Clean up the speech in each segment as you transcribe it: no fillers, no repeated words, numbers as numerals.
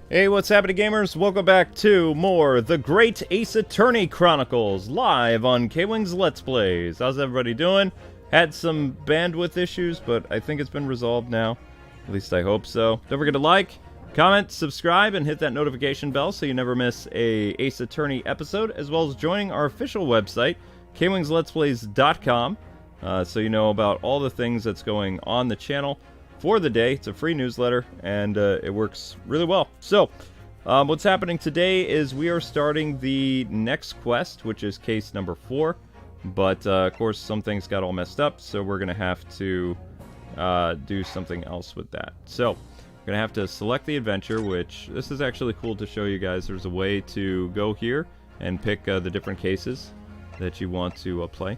Hey, what's happening, gamers? Welcome back to more The Great Ace Attorney Chronicles, live on KwingsLetsPlays. How's everybody doing? Had some bandwidth issues, but I think it's been resolved now. At least I hope so. Don't forget to like, comment, subscribe, and hit that notification bell so you never miss a Ace Attorney episode, as well as joining our official website, KwingsLetsPlays.com, so you know about all the things that's going on the channel for the day. It's a free newsletter, and it works really well. So, what's happening today is we are starting the next quest, which is case number 4. But, of course, some things got all messed up, so we're going to have to do something else with that. So, we're going to have to select the adventure, which, this is actually cool to show you guys. There's a way to go here and pick the different cases that you want to play.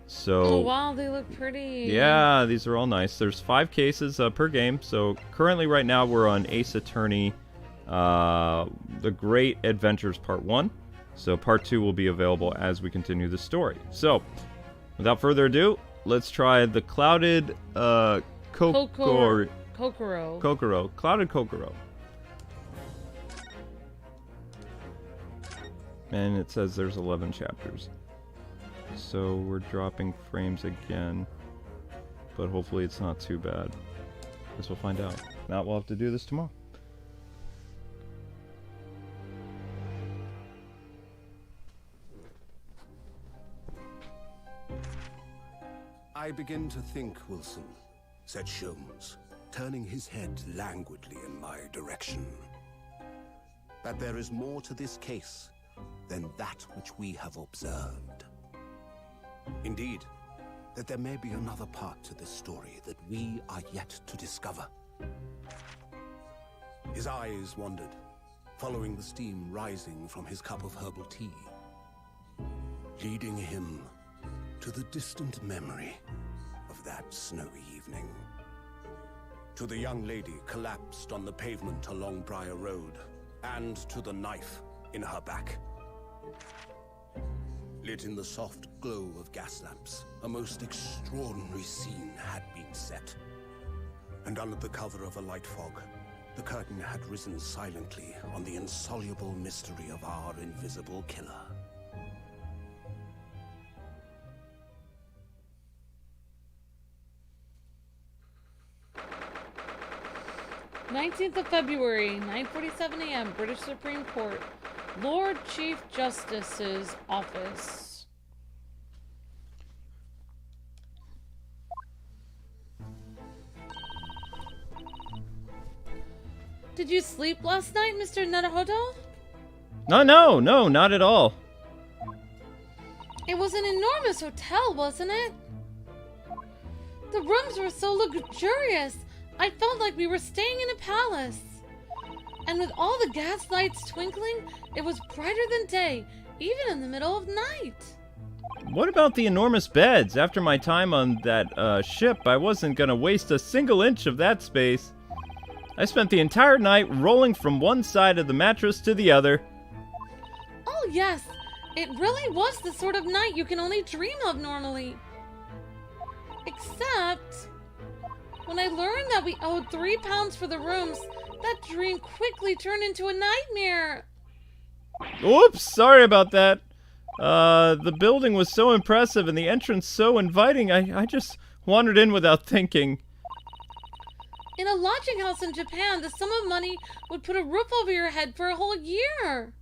So, oh wow, they look pretty. Yeah, these are all nice. There's 5 cases per game. So currently right now we're on Ace Attorney, The Great Adventures Part 1. So Part 2 will be available as we continue the story. So, without further ado, let's try the Clouded Kokoro. Clouded Kokoro. And it says there's 11 chapters. So we're dropping frames again, but hopefully it's not too bad. Guess we'll find out. If not, we'll have to do this tomorrow. I begin to think, Wilson, said Sholmes, turning his head languidly in my direction, that there is more to this case than that which we have observed. Indeed, that there may be another part to this story that we are yet to discover. His eyes wandered, following the steam rising from his cup of herbal tea, leading him to the distant memory of that snowy evening. To the young lady collapsed on the pavement along Briar Road, and to the knife in her back. Lit in the soft glow of gas lamps, a most extraordinary scene had been set. And under the cover of a light fog, the curtain had risen silently on the insoluble mystery of our invisible killer. February 19th, 9:47 a.m., British Supreme Court, Lord Chief Justice's office. Did you sleep last night, Mr. Naruhodo? No, not at all. It was an enormous hotel, wasn't it? The rooms were so luxurious, I felt like we were staying in a palace. And with all the gas lights twinkling, it was brighter than day, even in the middle of night. What about the enormous beds? After my time on that ship, I wasn't gonna waste a single inch of that space. I spent the entire night rolling from one side of the mattress to the other. Oh yes, it really was the sort of night you can only dream of normally. Except, when I learned that we owed £3 for the rooms, that dream quickly turned into a nightmare. Oops, sorry about that. The building was so impressive and the entrance so inviting, I just wandered in without thinking. In a lodging house in Japan, the sum of money would put a roof over your head for a whole year.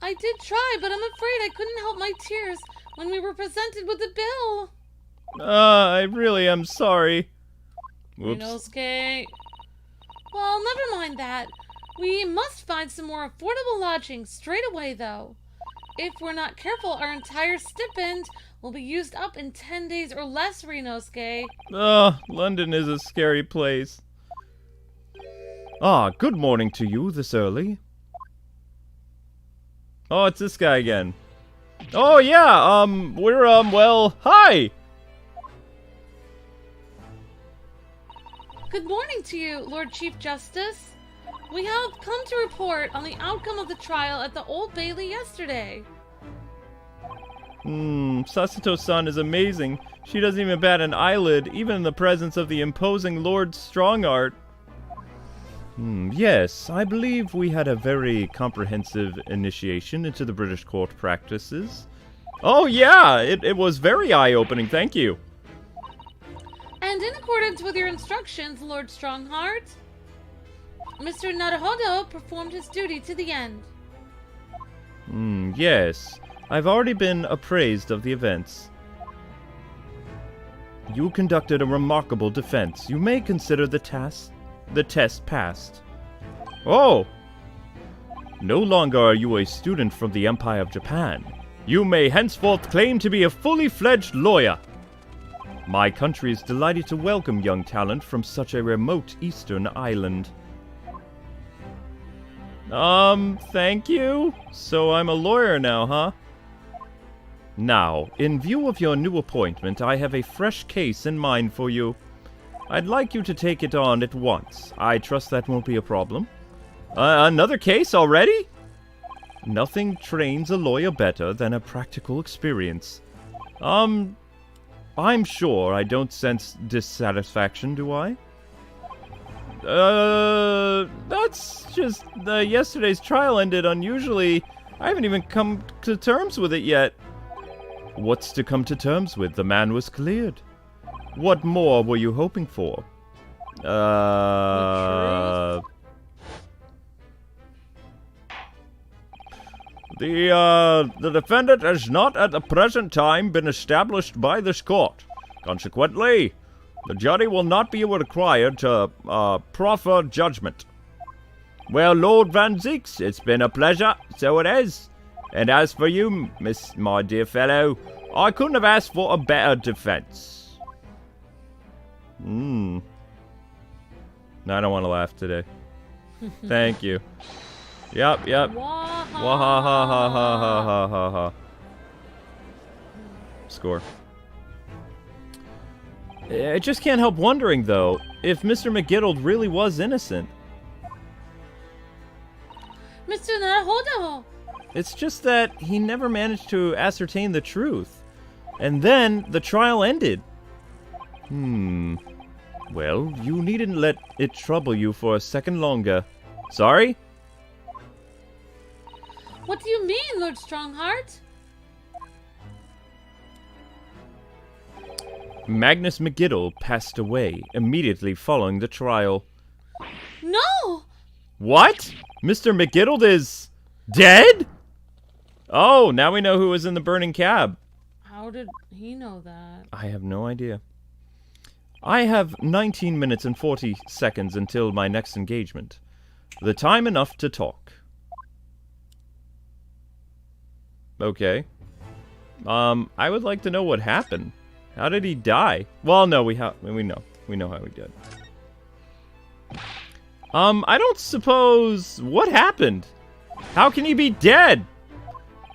I did try, but I'm afraid I couldn't help my tears when we were presented with the bill. I really am sorry. Whoops. Ryunosuke. Well, never mind that. We must find some more affordable lodging straight away, though. If we're not careful, our entire stipend will be used up in 10 days or less, Ryunosuke. London is a scary place. Ah, good morning to you this early. Oh, it's this guy again. Oh, yeah, well, hi! Good morning to you, Lord Chief Justice. We have come to report on the outcome of the trial at the Old Bailey yesterday. Sasito-san is amazing. She doesn't even bat an eyelid, even in the presence of the imposing Lord Strongart. Yes, I believe we had a very comprehensive initiation into the British court practices. Oh yeah, it was very eye-opening, thank you. And in accordance with your instructions, Lord Strongheart, Mr. Naruhodo performed his duty to the end. Yes. I've already been appraised of the events. You conducted a remarkable defense. You may consider the test passed. Oh! No longer are you a student from the Empire of Japan. You may henceforth claim to be a fully fledged lawyer. My country is delighted to welcome young talent from such a remote eastern island. Thank you? So I'm a lawyer now, huh? Now, in view of your new appointment, I have a fresh case in mind for you. I'd like you to take it on at once. I trust that won't be a problem. Another case already? Nothing trains a lawyer better than a practical experience. I'm sure I don't sense dissatisfaction, do I? That's just, yesterday's trial ended unusually. I haven't even come to terms with it yet. What's to come to terms with? The man was cleared. What more were you hoping for? The defendant has not at the present time been established by this court. Consequently, the jury will not be required to proffer judgment. Well, Lord Van Zeeks, it's been a pleasure, so it is. And as for you, my dear fellow, I couldn't have asked for a better defense. I don't want to laugh today. Thank you. Yep. Wahahahahahaha. Score. I just can't help wondering, though, if Mr. McGiddle really was innocent. Mr. Naruhodo! It's just that he never managed to ascertain the truth. And then the trial ended. Well, you needn't let it trouble you for a second longer. Sorry? What do you mean, Lord Strongheart? Magnus McGiddle passed away immediately following the trial. No! What? Mr. McGiddle is dead? Oh, now we know who was in the burning cab. How did he know that? I have no idea. I have 19 minutes and 40 seconds until my next engagement. The time enough to talk. Okay. I would like to know what happened. How did he die? Well, no, we know how he did. I don't suppose... What happened? How can he be dead?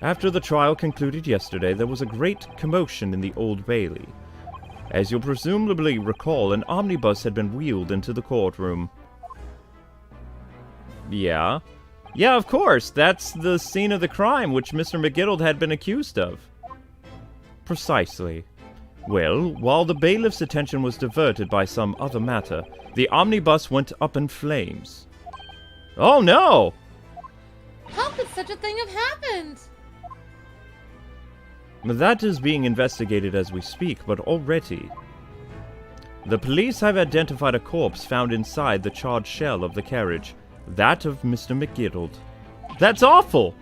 After the trial concluded yesterday, there was a great commotion in the Old Bailey. As you'll presumably recall, an omnibus had been wheeled into the courtroom. Yeah? Yeah, of course. That's the scene of the crime which Mr. McGiddle had been accused of. Precisely. Well, while the bailiff's attention was diverted by some other matter, the omnibus went up in flames. Oh no! How could such a thing have happened? That is being investigated as we speak, but already... The police have identified a corpse found inside the charred shell of the carriage. That of Mr. McGiddle. That's awful!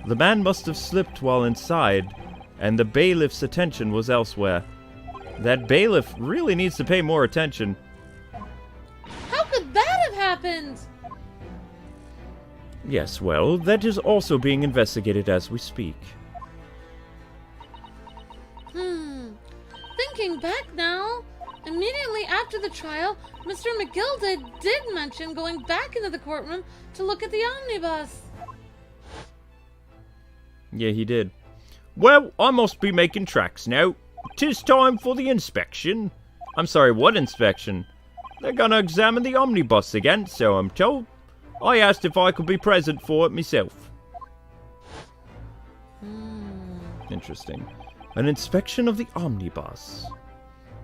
The man must have slipped while inside, and the bailiff's attention was elsewhere. That bailiff really needs to pay more attention. How could that have happened? Yes, well, that is also being investigated as we speak. Thinking back now, immediately after the trial, Mr. McGill did mention going back into the courtroom to look at the omnibus. Yeah, he did. Well, I must be making tracks now. 'Tis time for the inspection. I'm sorry, what inspection? They're gonna examine the omnibus again, so I'm told. I asked if I could be present for it myself. Interesting. An inspection of the omnibus.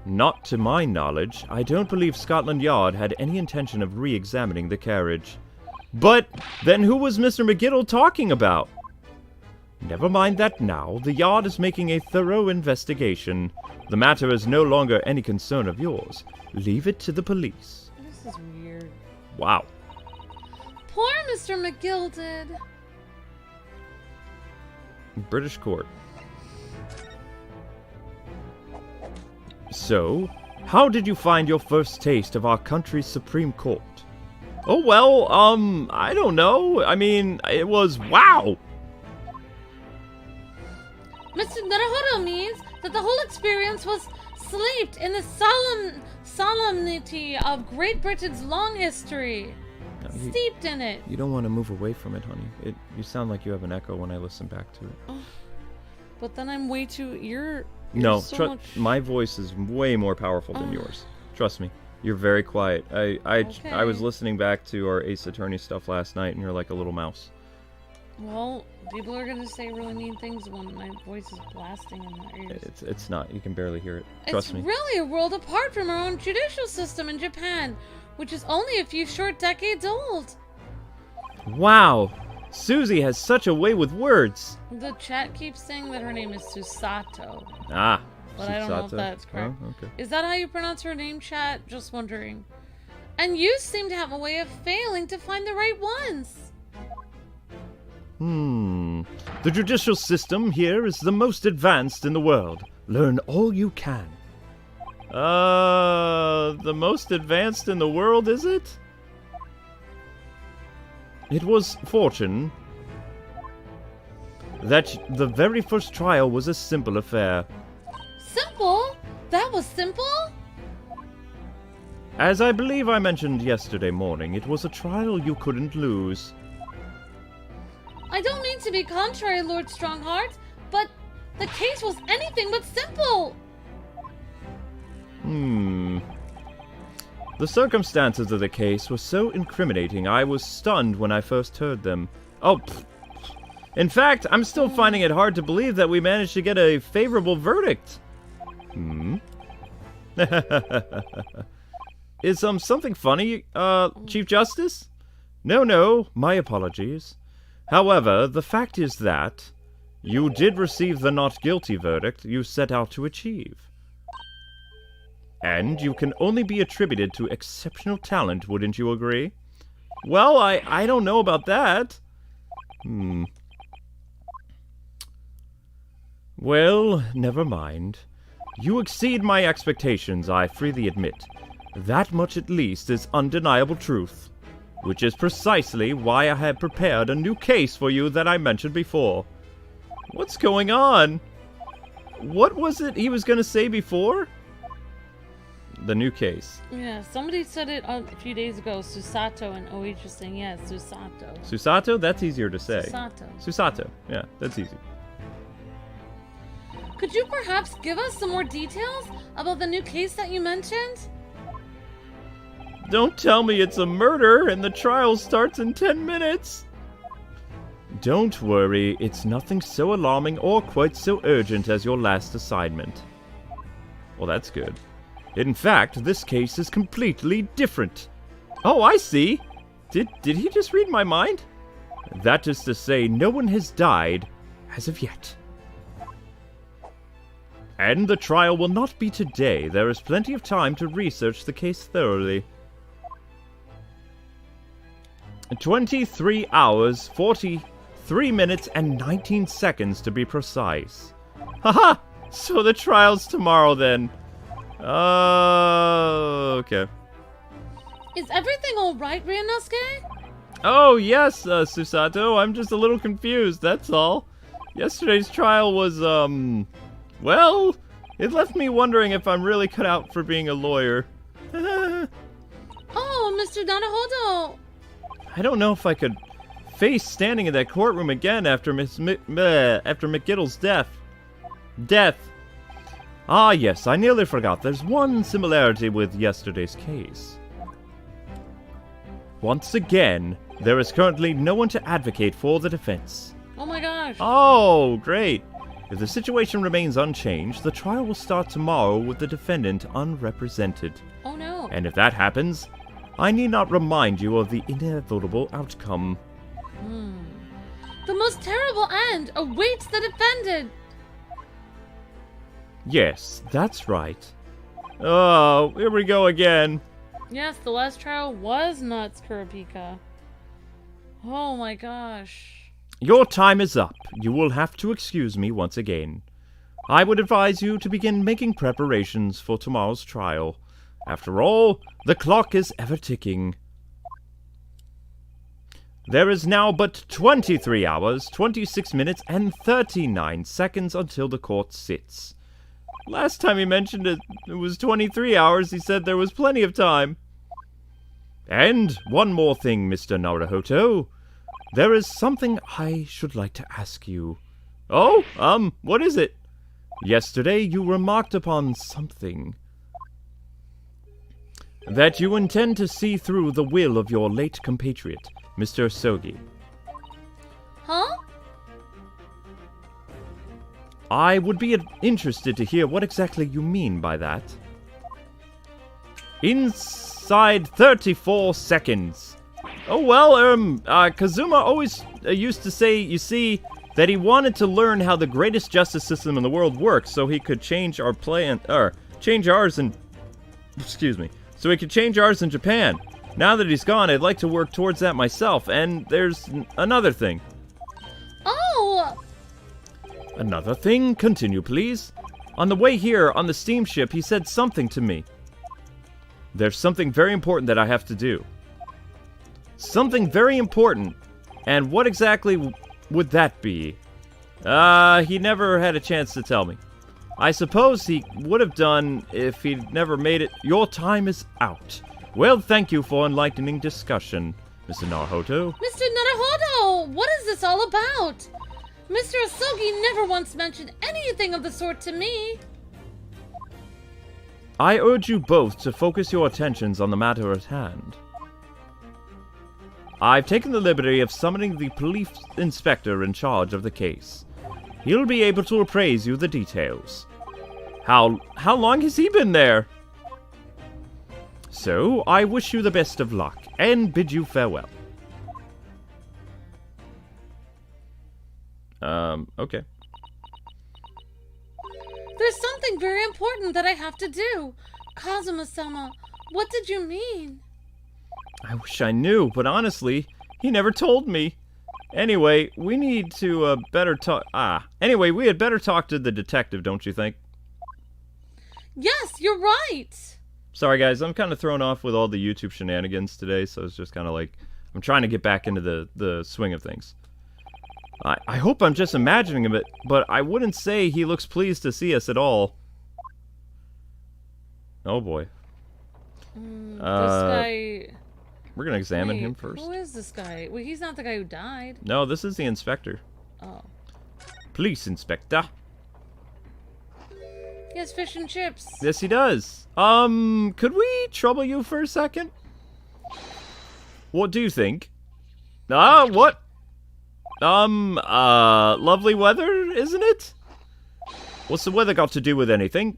Not to my knowledge. I don't believe Scotland Yard had any intention of re-examining the carriage. But then who was Mr. McGiddle talking about? Never mind that now. The Yard is making a thorough investigation. The matter is no longer any concern of yours. Leave it to the police. This is weird. Wow. Poor Mr. McGilded. British court. So, how did you find your first taste of our country's Supreme Court? Oh, well, I don't know. I mean, it was wow! Mr. Naruhodo means that the whole experience was steeped in the solemnity of Great Britain's long history. Steeped in it. You don't want to move away from it, honey. You sound like you have an echo when I listen back to it. But then I'm way too... You're no, so much... my voice is way more powerful than yours. Trust me. You're very quiet. I was listening back to our Ace Attorney stuff last night, and you're like a little mouse. Well, people are going to say really mean things when my voice is blasting in their ears. It's not. You can barely hear it. Trust me. It's really a world apart from our own judicial system in Japan, which is only a few short decades old. Wow! Susie has such a way with words! The chat keeps saying that her name is Susato. Ah, but I don't know if that's correct. Oh, okay. Is that how you pronounce her name, chat? Just wondering. And you seem to have a way of failing to find the right ones. The judicial system here is the most advanced in the world. Learn all you can. The most advanced in the world, is it? It was fortune that the very first trial was a simple affair. Simple? That was simple? As I believe I mentioned yesterday morning, it was a trial you couldn't lose. I don't mean to be contrary, Lord Strongheart, but the case was anything but simple. The circumstances of the case were so incriminating, I was stunned when I first heard them. In fact, I'm still finding it hard to believe that we managed to get a favorable verdict. Is something funny, Chief Justice? No, my apologies. However, the fact is that you did receive the not guilty verdict you set out to achieve. And you can only be attributed to exceptional talent, wouldn't you agree? Well, I don't know about that. Well, never mind. You exceed my expectations, I freely admit. That much at least is undeniable truth. Which is precisely why I had prepared a new case for you that I mentioned before. What's going on? What was it he was going to say before? The new case. Yeah, somebody said it a few days ago, Susato, and OH was saying, yes, Susato. Susato? That's easier to say. Susato. Yeah, that's easy. Could you perhaps give us some more details about the new case that you mentioned? Don't tell me it's a murder and the trial starts in 10 minutes. Don't worry, it's nothing so alarming or quite so urgent as your last assignment. Well, that's good. In fact, this case is completely different. Oh, I see. Did he just read my mind? That is to say, no one has died as of yet. And the trial will not be today. There is plenty of time to research the case thoroughly. 23 hours, 43 minutes, and 19 seconds to be precise. Haha! So the trial's tomorrow then. Okay. Is everything alright, Ryunosuke? Oh, yes, Susato. I'm just a little confused, that's all. Yesterday's trial was, well, it left me wondering if I'm really cut out for being a lawyer. Oh, Mr. Naruhodo! I don't know if I could face standing in that courtroom again after after McGiddle's death. Ah, yes, I nearly forgot. There's one similarity with yesterday's case. Once again, there is currently no one to advocate for the defense. Oh my gosh. Oh, great. If the situation remains unchanged, the trial will start tomorrow with the defendant unrepresented. Oh no. And if that happens, I need not remind you of the inevitable outcome. The most terrible end awaits the defendant. Yes, that's right. Oh, here we go again. Yes, the last trial was nuts, Kurapika. Oh my gosh. Your time is up. You will have to excuse me once again. I would advise you to begin making preparations for tomorrow's trial. After all, the clock is ever ticking. There is now but 23 hours, 26 minutes, and 39 seconds until the court sits. Last time he mentioned it was 23 hours, he said there was plenty of time. And one more thing, Mr. Naruhodo. There is something I should like to ask you. Oh, what is it? Yesterday you remarked upon something. That you intend to see through the will of your late compatriot, Mr. Sogi. Huh? I would be interested to hear what exactly you mean by that. Inside 34 seconds. Oh, well, Kazuma always used to say, you see, that he wanted to learn how the greatest justice system in the world works so he could change our plan, change ours in, so he could change ours in Japan. Now that he's gone, I'd like to work towards that myself, and there's another thing. Oh! Another thing? Continue, please. On the way here, on the steamship, he said something to me. There's something very important that I have to do. Something very important. And what exactly would that be? He never had a chance to tell me. I suppose he would have done if he'd never made it. Your time is out. Well, thank you for enlightening discussion, Mr. Naruhodo. Mr. Naruhodo, what is this all about? Mr. Asogi never once mentioned anything of the sort to me. I urge you both to focus your attentions on the matter at hand. I've taken the liberty of summoning the police inspector in charge of the case. He'll be able to appraise you the details. How long has he been there? So, I wish you the best of luck, and bid you farewell. Okay. There's something very important that I have to do. Kazuma-sama, what did you mean? I wish I knew, but honestly, he never told me. Anyway, we need to better talk. Anyway, we had better talk to the detective, don't you think? Yes, you're right. Sorry, guys, I'm kind of thrown off with all the YouTube shenanigans today, so it's just kind of like I'm trying to get back into the swing of things. I hope I'm just imagining him, but I wouldn't say he looks pleased to see us at all. Oh boy. This guy. We're gonna examine Wait, him first. Who is this guy? Wait, he's not the guy who died. No, this is the inspector. Oh. Police inspector. He has fish and chips. Yes, he does. Could we trouble you for a second? What do you think? What? Lovely weather, isn't it? What's the weather got to do with anything?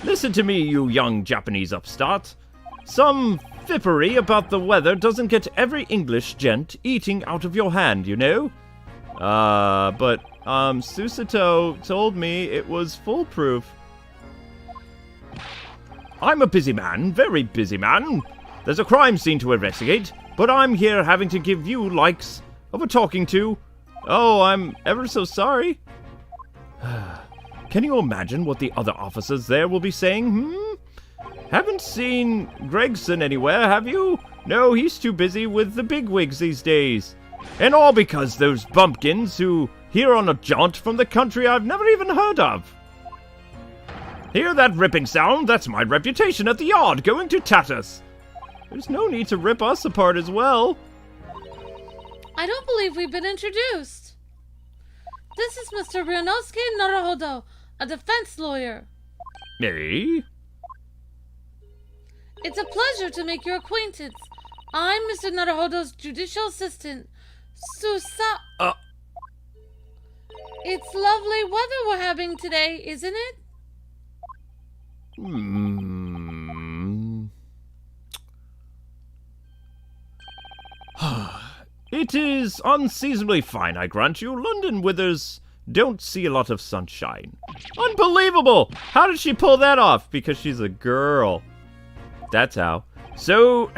Listen to me, you young Japanese upstart. Some fippery about the weather doesn't get every English gent eating out of your hand, you know? But Susato told me it was foolproof. I'm a busy man, very busy man. There's a crime scene to investigate, but I'm here having to give you likes of a talking to. Oh, I'm ever so sorry. Can you imagine what the other officers there will be saying, Haven't seen Gregson anywhere, have you? No, he's too busy with the bigwigs these days. And all because those bumpkins who here on a jaunt from the country I've never even heard of. Hear that ripping sound? That's my reputation at the yard going to tatters. There's no need to rip us apart as well. I don't believe we've been introduced. This is Mr. Ryunosuke Naruhodo, a defense lawyer. Eh? It's a pleasure to make your acquaintance. I'm Mr. Naruhodo's judicial assistant, It's lovely weather we're having today, isn't it? It is unseasonably fine, I grant you. London withers don't see a lot of sunshine. Unbelievable! How did she pull that off? Because she's a girl. That's how. So,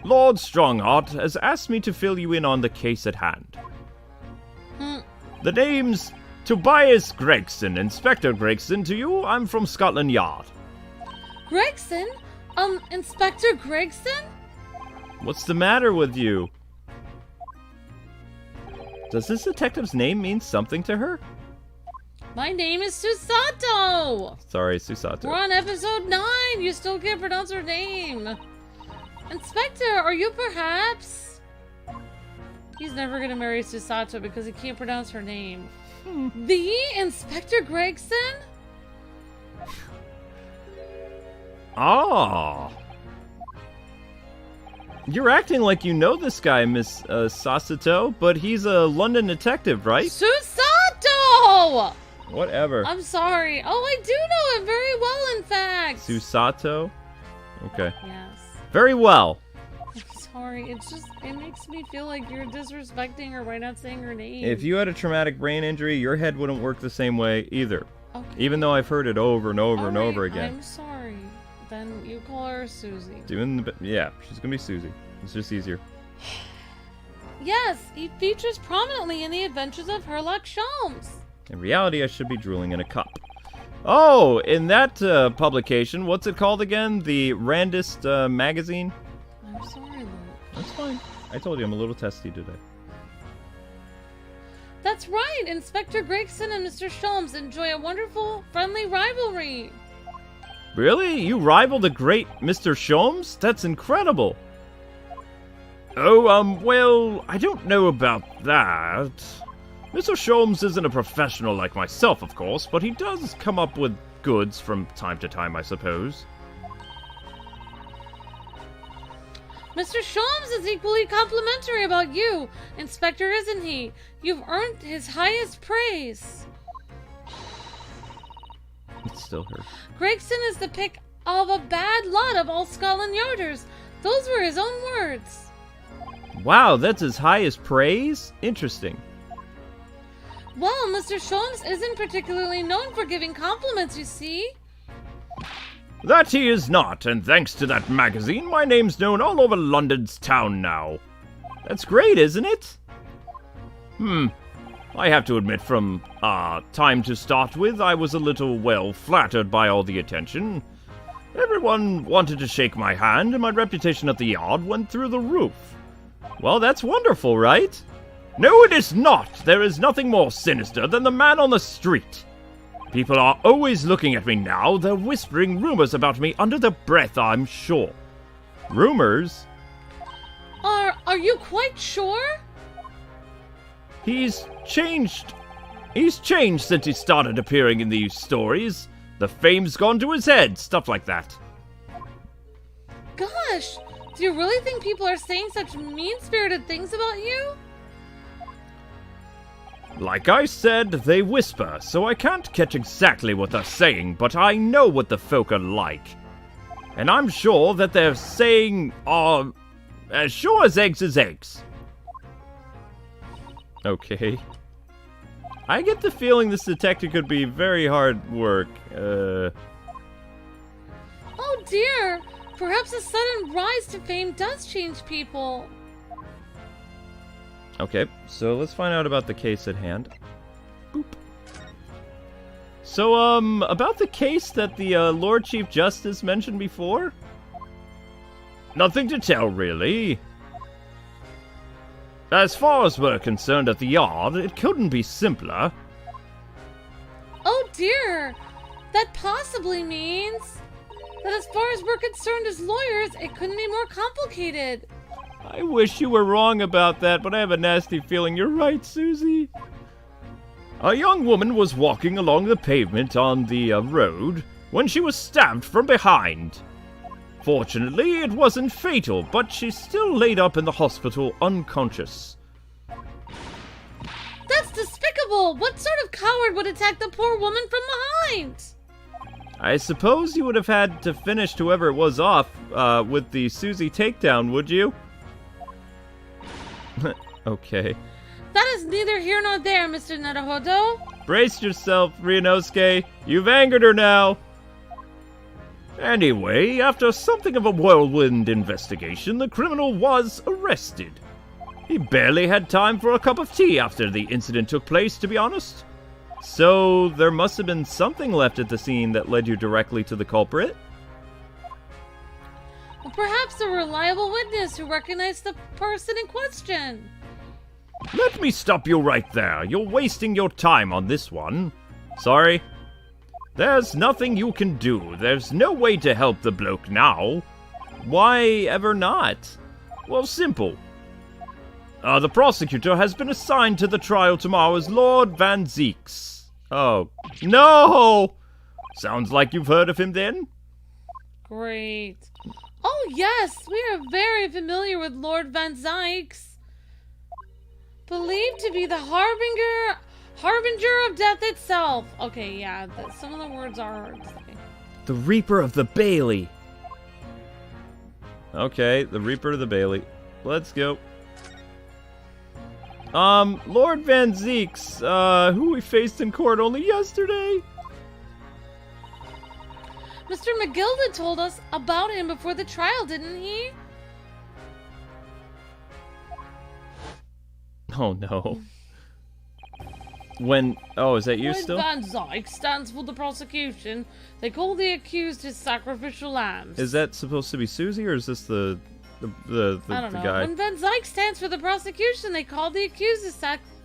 Lord Strongheart has asked me to fill you in on the case at hand. The name's Tobias Gregson. Inspector Gregson to you. I'm from Scotland Yard. Gregson? Inspector Gregson? What's the matter with you? Does this detective's name mean something to her? My name is Susato! Sorry, Susato. We're on episode 9! You still can't pronounce her name! Inspector, are you perhaps... He's never gonna marry Susato because he can't pronounce her name. The Inspector Gregson? Ah! You're acting like you know this guy, Miss Sasato, but he's a London detective, right? Susato! Whatever. I'm sorry. Oh, I do know him very well, in fact. Susato? Okay. Yes. Very well. I'm sorry. It makes me feel like you're disrespecting her by not saying her name. If you had a traumatic brain injury, your head wouldn't work the same way either. Okay. Even though I've heard it over and over and over again. I'm sorry. Then you call her Susie. Yeah, she's gonna be Susie. It's just easier. Yes, he features prominently in the adventures of Sherlock Holmes. In reality, I should be drooling in a cup. Oh, in that publication, what's it called again? The Randist magazine? I'm sorry, Luke. That's fine. I told you I'm a little testy today. That's right. Inspector Gregson and Mr. Sholmes enjoy a wonderful, friendly rivalry. Really? You rival the great Mr. Sholmes? That's incredible. Oh, well, I don't know about that. Mr. Sholmes isn't a professional like myself, of course, but he does come up with goods from time to time, I suppose. Mr. Sholmes is equally complimentary about you, Inspector, isn't he? You've earned his highest praise. It's still her. Gregson is the pick of a bad lot of all Scotland Yarders. Those were his own words. Wow, that's his highest praise? Interesting. Well, Mr. Sholmes isn't particularly known for giving compliments, you see. That he is not, and thanks to that magazine, my name's known all over London's town now. That's great, isn't it? I have to admit from, time to start with, I was a little, well, flattered by all the attention. Everyone wanted to shake my hand, and my reputation at the yard went through the roof. Well, that's wonderful, right? No, it is not! There is nothing more sinister than the man on the street. People are always looking at me now. They're whispering rumors about me under their breath, I'm sure. Rumors? Are you quite sure? He's changed. He's changed since he started appearing in these stories. The fame's gone to his head, stuff like that. Gosh, do you really think people are saying such mean-spirited things about you? Like I said, they whisper, so I can't catch exactly what they're saying, but I know what the folk are like. And I'm sure that they're saying, as sure as eggs is eggs. Okay. I get the feeling this detective could be very hard work. Oh dear! Perhaps a sudden rise to fame does change people. Okay, so let's find out about the case at hand. Boop. So, about the case that the Lord Chief Justice mentioned before? Nothing to tell, really. As far as we're concerned at the yard, it couldn't be simpler. Oh dear! That possibly means that as far as we're concerned as lawyers, it couldn't be more complicated. I wish you were wrong about that, but I have a nasty feeling you're right, Susie. A young woman was walking along the pavement on the road when she was stabbed from behind. Fortunately, it wasn't fatal, but she's still laid up in the hospital unconscious. That's despicable! Despicable! What sort of coward would attack the poor woman from behind? I suppose you would have had to finish whoever it was off with the Susie takedown, would you? Okay. That is neither here nor there, Mr. Naruhodo. Brace yourself, Ryunosuke. You've angered her now. Anyway, after something of a whirlwind investigation, the criminal was arrested. He barely had time for a cup of tea after the incident took place, to be honest. So, there must have been something left at the scene that led you directly to the culprit? Well, perhaps a reliable witness who recognized the person in question. Let me stop you right there. You're wasting your time on this one. Sorry. There's nothing you can do. There's no way to help the bloke now. Why ever not? Well, simple. The prosecutor has been assigned to the trial tomorrow as Lord Van Zeeks. Oh, no! Sounds like you've heard of him then? Great. Oh, yes, we are very familiar with Lord Van Zeeks. Believed to be the harbinger of death itself. Okay, yeah, some of the words are hard to say. The Reaper of the Bailey. Okay, the Reaper of the Bailey. Let's go. Lord Van Zeeks, who we faced in court only yesterday. Mr. McGilda told us about him before the trial, didn't he? Oh, no. Oh, is that you When still? Van Zyke stands for the prosecution, they call the accused his sacrificial lambs. Is that supposed to be Susie, or is this the I don't know. guy? When Van Zyke stands for the prosecution, they call the accused his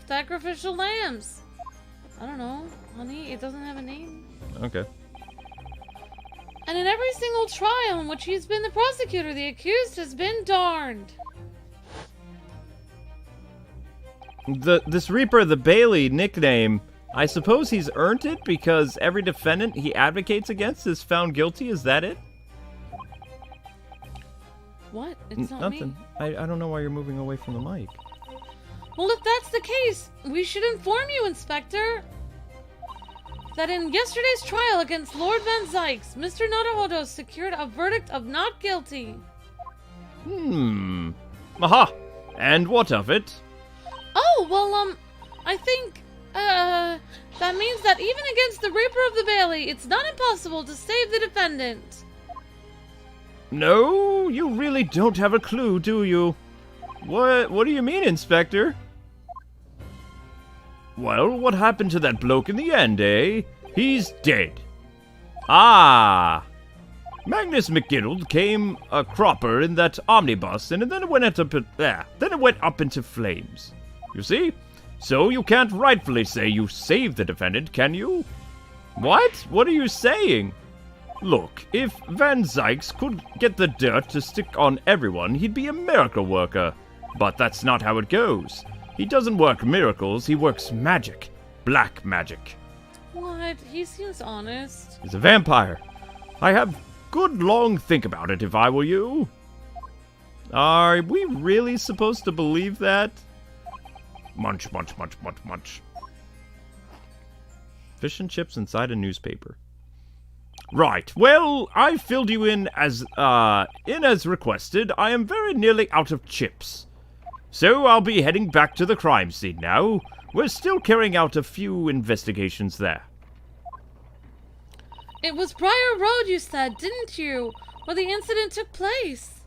sacrificial lambs. I don't know, honey. It doesn't have a name. Okay. And in every single trial in which he's been the prosecutor, the accused has been darned. This Reaper of the Bailey nickname, I suppose he's earned it because every defendant he advocates against is found guilty. Is that it? What? It's not Nothing. me. I don't know why you're moving away from the mic. Well, if that's the case, we should inform you, Inspector, that in yesterday's trial against Lord Van Zykes, Mr. Naruhodo secured a verdict of not guilty. Aha! And what of it? Oh, well, I think, that means that even against the Reaper of the Bailey, it's not impossible to save the defendant. No, you really don't have a clue, do you? What do you mean, Inspector? Well, what happened to that bloke in the end, eh? He's dead. Ah! Magnus McGiddle came a cropper in that omnibus, and then it went up into flames. You see? So you can't rightfully say you saved the defendant, can you? What? What are you saying? Look, if Van Zykes could get the dirt to stick on everyone, he'd be a miracle worker. But that's not how it goes. He doesn't work miracles, he works magic. Black magic. What? He seems honest. He's a vampire. I have good long think about it if I were you. Are we really supposed to believe that? Munch, munch, munch, munch, munch. Fish and chips inside a newspaper. Right, well, I filled you in as requested. I am very nearly out of chips. So I'll be heading back to the crime scene now. We're still carrying out a few investigations there. It was Briar Road, you said, didn't you? Where the incident took place.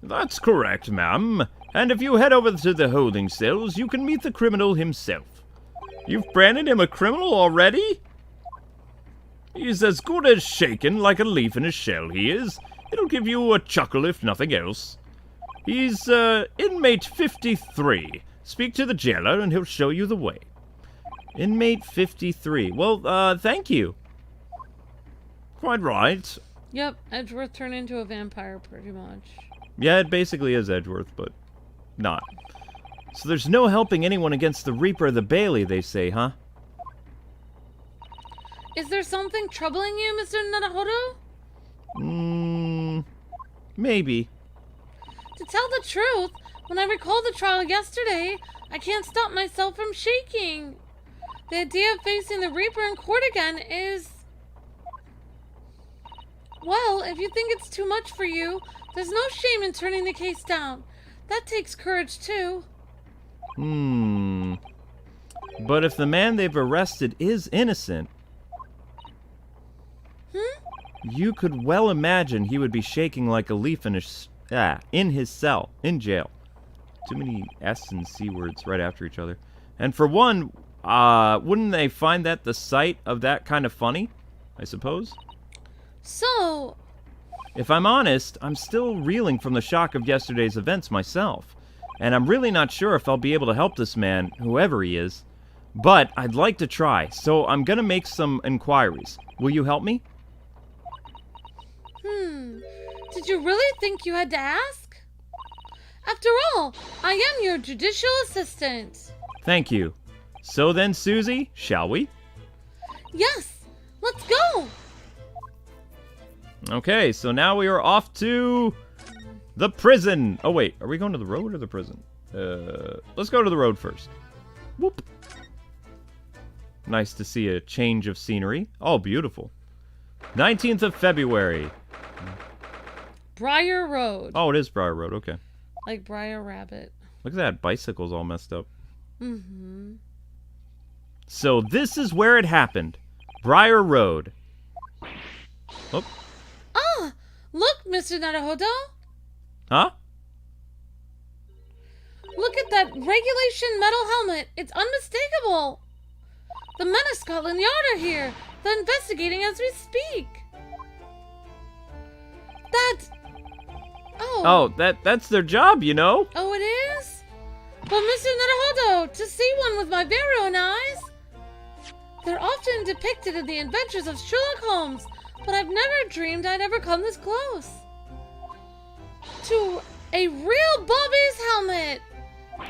That's correct, ma'am. And if you head over to the holding cells, you can meet the criminal himself. You've branded him a criminal already? He's as good as shaken, like a leaf in a shell, he is. It'll give you a chuckle if nothing else. He's, inmate 53. Speak to the jailer and he'll show you the way. Inmate 53. Well, thank you. Quite right. Yep, Edgeworth turned into a vampire, pretty much. Yeah, it basically is Edgeworth, but not. So there's no helping anyone against the Reaper of the Bailey, they say, huh? Is there something troubling you, Mr. Naruhodo? Maybe. To tell the truth, when I recalled the trial yesterday, I can't stop myself from shaking. The idea of facing the Reaper in court again is... Well, if you think it's too much for you, there's no shame in turning the case down. That takes courage, too. But if the man they've arrested is innocent... You could well imagine he would be shaking like a leaf in his cell, in jail. Too many S and C words right after each other. And for one, wouldn't they find that the sight of that kind of funny? I suppose? So... If I'm honest, I'm still reeling from the shock of yesterday's events myself. And I'm really not sure if I'll be able to help this man, whoever he is. But I'd like to try, so I'm gonna make some inquiries. Will you help me? Did you really think you had to ask? After all, I am your judicial assistant. Thank you. So then, Susie, shall we? Yes, let's go. Okay, so now we are off to the prison. Oh wait, are we going to the road or the prison? Let's go to the road first. Whoop. Nice to see a change of scenery. Oh, beautiful. 19th of February. Briar Road. Oh, it is Briar Road, okay. Like Briar Rabbit. Look at that, bicycle's all messed up. So this is where it happened. Briar Road. Oh. Ah! Look, Mr. Naruhodo! Huh? Look at that regulation metal helmet. It's unmistakable. The men of Scotland Yard are here. They're investigating as we speak. Oh, that's their job, you know? Oh, it is? But Mr. Naruhodo, to see one with my very own eyes. They're often depicted in the adventures of Sherlock Holmes, but I've never dreamed I'd ever come this close to a real Bobby's helmet.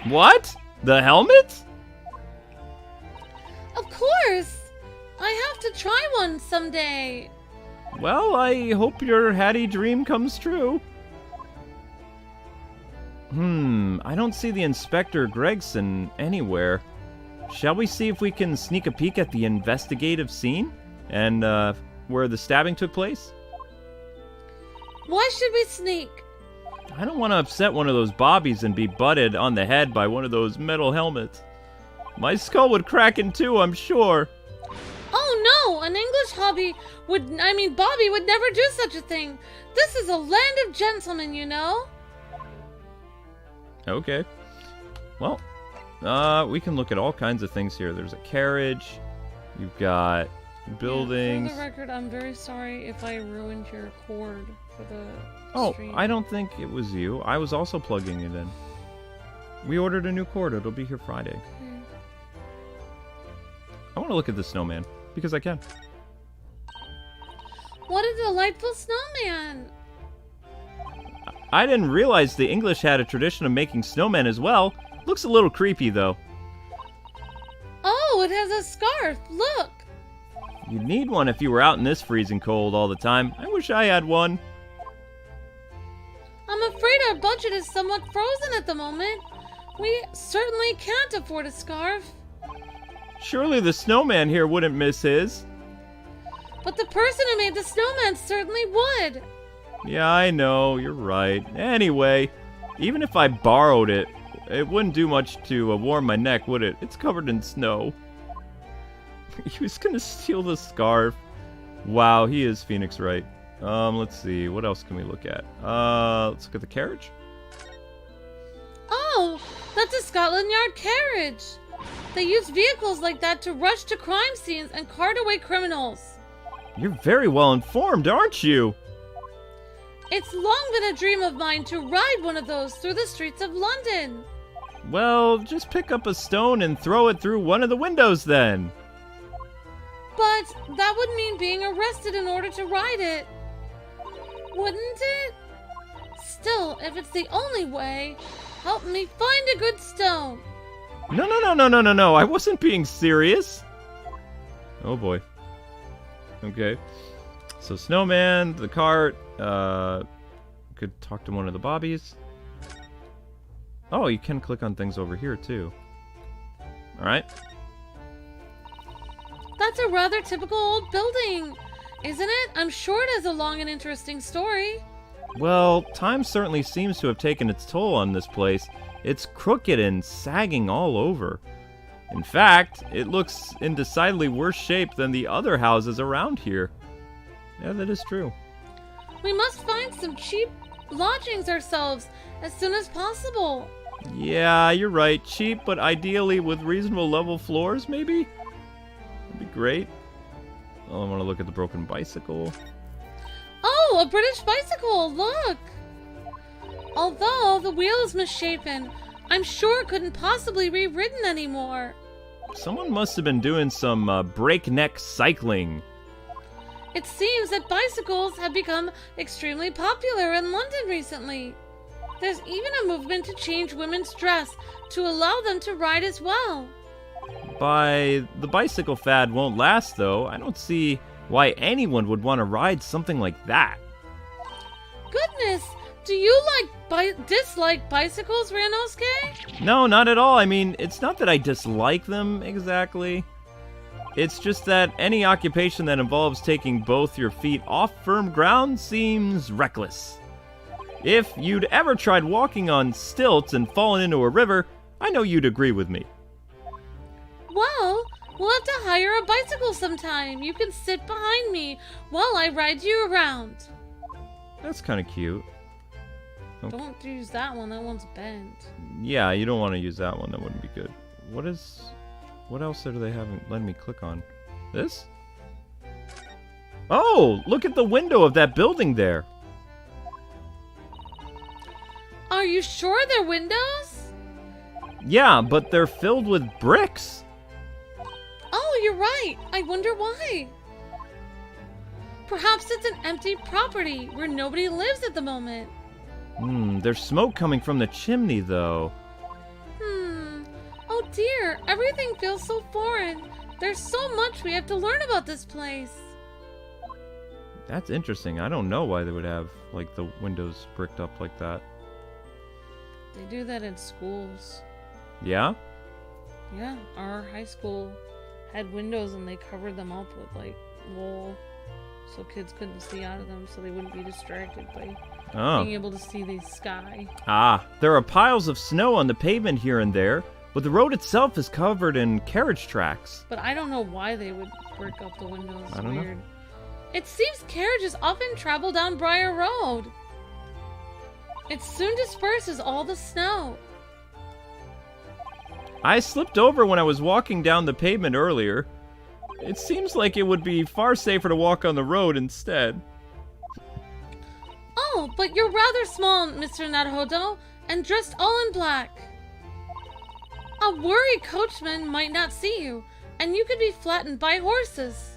What? The helmet? Of course. I have to try one someday. Well, I hope your Hattie dream comes true. I don't see the Inspector Gregson anywhere. Shall we see if we can sneak a peek at the investigative scene? And, where the stabbing took place? Why should we sneak? I don't want to upset one of those bobbies and be butted on the head by one of those metal helmets. My skull would crack in two, I'm sure. Oh no, an English Bobby would never do such a thing. This is a land of gentlemen, you know. Okay. Well, we can look at all kinds of things here. There's a carriage. You've got buildings. Yeah, for the record, I'm very sorry if I ruined your cord for the stream. I don't think it was you. I was also plugging it in. We ordered a new cord. It'll be here Friday. Okay. I want to look at the snowman, because I can. What a delightful snowman! I didn't realize the English had a tradition of making snowmen as well. Looks a little creepy, though. Oh, it has a scarf. Look! You'd need one if you were out in this freezing cold all the time. I wish I had one. I'm afraid our budget is somewhat frozen at the moment. We certainly can't afford a scarf. Surely the snowman here wouldn't miss his. But the person who made the snowman certainly would. Yeah, I know. You're right. Anyway, even if I borrowed it, it wouldn't do much to warm my neck, would it? It's covered in snow. He was gonna steal the scarf. Wow, he is Phoenix Wright. Let's see. What else can we look at? Let's look at the carriage. Oh, that's a Scotland Yard carriage. They use vehicles like that to rush to crime scenes and cart away criminals. You're very well informed, aren't you? It's long been a dream of mine to ride one of those through the streets of London. Well, just pick up a stone and throw it through one of the windows then. But that would mean being arrested in order to ride it. Wouldn't it? Still, if it's the only way, help me find a good stone. No. I wasn't being serious. Oh boy. Okay. So snowman, the cart, could talk to one of the bobbies. Oh, you can click on things over here too. Alright? That's a rather typical old building, isn't it? I'm sure it has a long and interesting story. Well, time certainly seems to have taken its toll on this place. It's crooked and sagging all over. In fact, it looks in decidedly worse shape than the other houses around here. Yeah, that is true. We must find some cheap lodgings ourselves as soon as possible. Yeah, you're right. Cheap, but ideally with reasonable level floors, maybe? That'd be great. Oh, I want to look at the broken bicycle. Oh, a British bicycle! Look! Although the wheel is misshapen, I'm sure it couldn't possibly be ridden anymore. Someone must have been doing some breakneck cycling. It seems that bicycles have become extremely popular in London recently. There's even a movement to change women's dress to allow them to ride as well. The bicycle fad won't last, though. I don't see why anyone would want to ride something like that. Goodness, do you dislike bicycles, Ryunosuke? No, not at all. I mean, it's not that I dislike them exactly. It's just that any occupation that involves taking both your feet off firm ground seems reckless. If you'd ever tried walking on stilts and fallen into a river, I know you'd agree with me. Well, we'll have to hire a bicycle sometime. You can sit behind me while I ride you around. That's kind of cute. Okay. Don't use that one. That one's bent. Yeah, you don't want to use that one. That wouldn't be good. What else are they having? Letting me click on this? Oh, look at the window of that building there. Are you sure they're windows? Yeah, but they're filled with bricks. Oh, you're right. I wonder why. Perhaps it's an empty property where nobody lives at the moment. There's smoke coming from the chimney, though. Oh dear, everything feels so foreign. There's so much we have to learn about this place. That's interesting. I don't know why they would have, like, the windows bricked up like that. They do that in schools. Yeah? Yeah, our high school had windows and they covered them up with, like, wool so kids couldn't see out of them so they wouldn't be distracted by being able to see the sky. Ah, there are piles of snow on the pavement here and there, but the road itself is covered in carriage tracks. But I don't know why they would brick up the windows. I don't know. It seems carriages often travel down Briar Road. It soon disperses all the snow. I slipped over when I was walking down the pavement earlier. It seems like it would be far safer to walk on the road instead. Oh, but you're rather small, Mr. Naruhodo, and dressed all in black. A worried coachman might not see you, and you could be flattened by horses.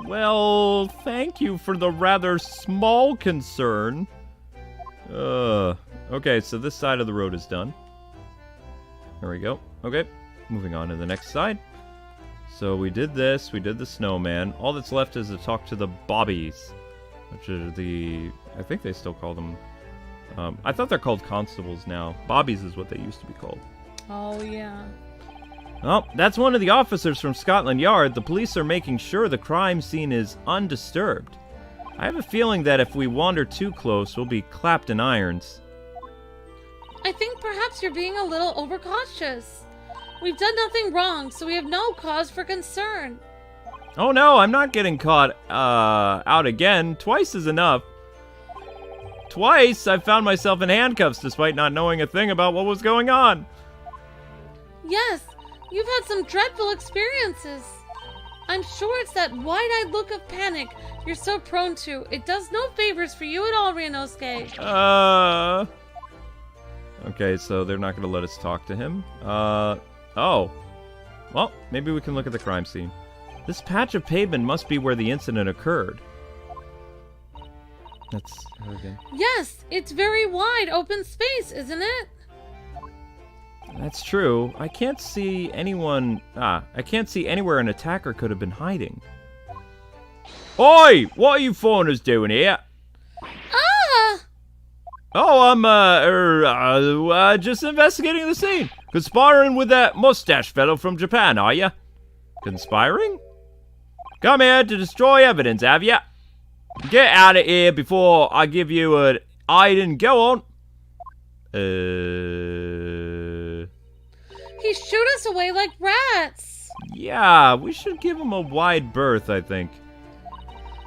Well, thank you for the rather small concern. Okay, so this side of the road is done. There we go. Okay, moving on to the next side. So we did this, we did the snowman. All that's left is to talk to the bobbies, which are the... I think they still call them... I thought they're called constables now. Bobbies is what they used to be called. Oh, yeah. Well, that's one of the officers from Scotland Yard. The police are making sure the crime scene is undisturbed. I have a feeling that if we wander too close, we'll be clapped in irons. I think perhaps you're being a little overcautious. We've done nothing wrong, so we have no cause for concern. Oh no, I'm not getting caught out again. Twice is enough. Twice, I found myself in handcuffs despite not knowing a thing about what was going on. Yes, you've had some dreadful experiences. I'm sure it's that wide-eyed look of panic you're so prone to. It does no favors for you at all, Ryunosuke. Okay, so they're not going to let us talk to him. Oh. Well, maybe we can look at the crime scene. This patch of pavement must be where the incident occurred. That's her again. Yes, it's very wide open space, isn't it? That's true. I can't see anyone... I can't see anywhere an attacker could have been hiding. Oi! What are you foreigners doing here? Ah! Oh, I'm, just investigating the scene. Conspiring with that mustache fellow from Japan, are ya? Conspiring? Come here to destroy evidence, have ya? Get out of here before I give you an Aiden. Go on. He shooed us away like rats. Yeah, we should give him a wide berth, I think.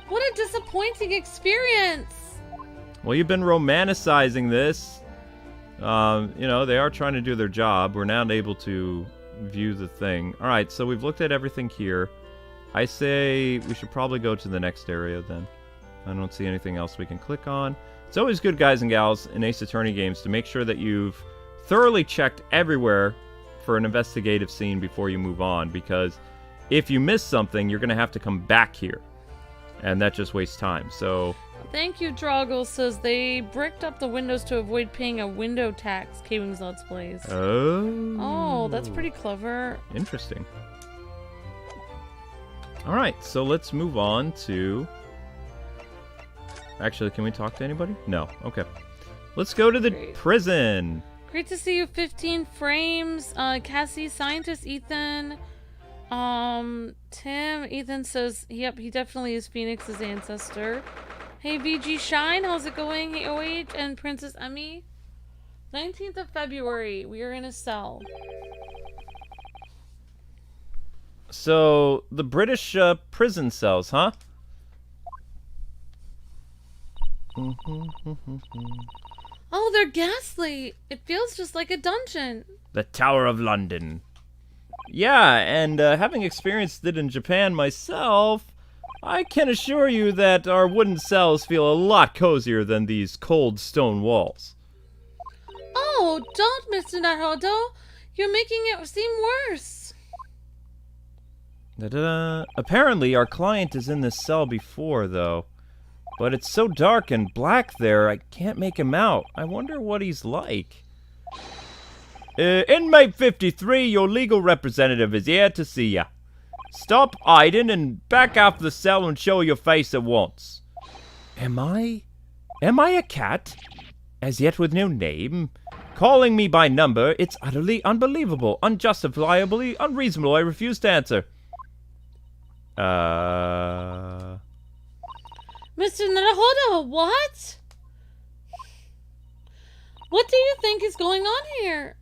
What a disappointing experience. Well, you've been romanticizing this. You know, they are trying to do their job. We're not able to view the thing. Alright, so we've looked at everything here. I say we should probably go to the next area then. I don't see anything else we can click on. It's always good, guys and gals, in Ace Attorney games to make sure that you've thoroughly checked everywhere for an investigative scene before you move on, because if you miss something, you're going to have to come back here. And that just wastes time, so... Thank you, Droggle says they bricked up the windows to avoid paying a window tax, KwingsLetsPlays. Oh. Oh, that's pretty clever. Interesting. Alright, so let's move on to... Actually, can we talk to anybody? No. Okay. Let's go to the prison. Great to see you, 15 frames. Cassie, scientist, Ethan. Tim, Ethan says, yep, he definitely is Phoenix's ancestor. Hey, VG Shine, how's it going? Hey, OH and Princess Emmy. 19th of February, we are in a cell. So, the British prison cells, huh? Oh, they're ghastly. It feels just like a dungeon. The Tower of London. Yeah, and having experienced it in Japan myself, I can assure you that our wooden cells feel a lot cozier than these cold stone walls. Oh, don't, Mr. Naruhodo. You're making it seem worse. Apparently, our client is in this cell before, though. But it's so dark and black there, I can't make him out. I wonder what he's like. Inmate 53, your legal representative is here to see ya. Stop hiding and back out of the cell and show your face at once. Am I a cat? As yet with no name? Calling me by number, it's utterly unbelievable, unjustifiably unreasonable. I refuse to answer. Mr. Naruhodo, what? What do you think is going on here?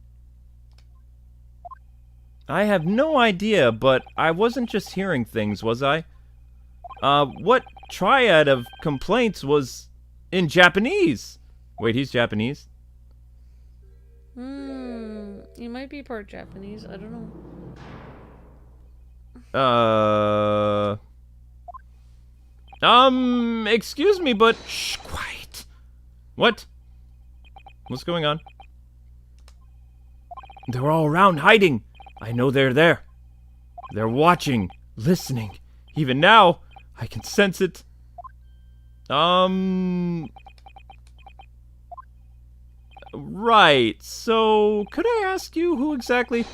I have no idea, but I wasn't just hearing things, was I? What triad of complaints was in Japanese? Wait, he's Japanese? He might be part Japanese, I don't know. Excuse me, but... Shh, quiet. What? What's going on? They're all around hiding. I know they're there. They're watching, listening. Even now, I can sense it. Right, so... Could I ask you who exactly...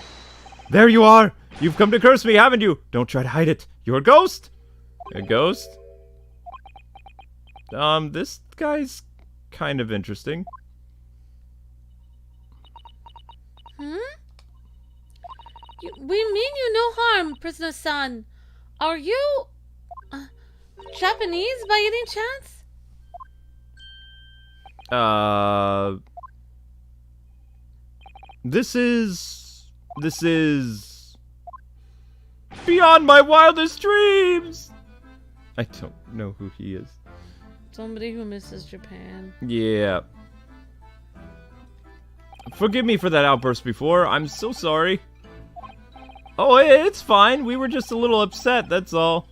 There you are! You've come to curse me, haven't you? Don't try to hide it. You're a ghost? A ghost? This guy's kind of interesting. We mean you no harm, prisoner-san. Are you... Japanese by any chance? This is... beyond my wildest dreams! I don't know who he is. Somebody who misses Japan. Yeah. Forgive me for that outburst before. I'm so sorry. Oh, it's fine. We were just a little upset, that's all.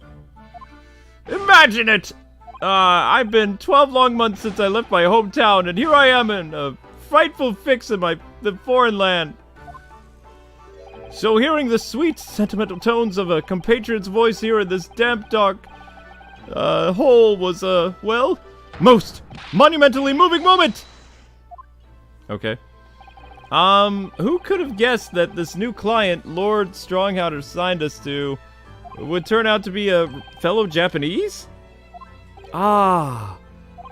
Imagine it! I've been 12 long months since I left my hometown, and here I am in a frightful fix in the foreign land. So hearing the sweet, sentimental tones of a compatriot's voice here in this damp, dark hole was well, most monumentally moving moment! Okay. Who could have guessed that this new client Lord Stronghouter signed us to would turn out to be a fellow Japanese? Ah,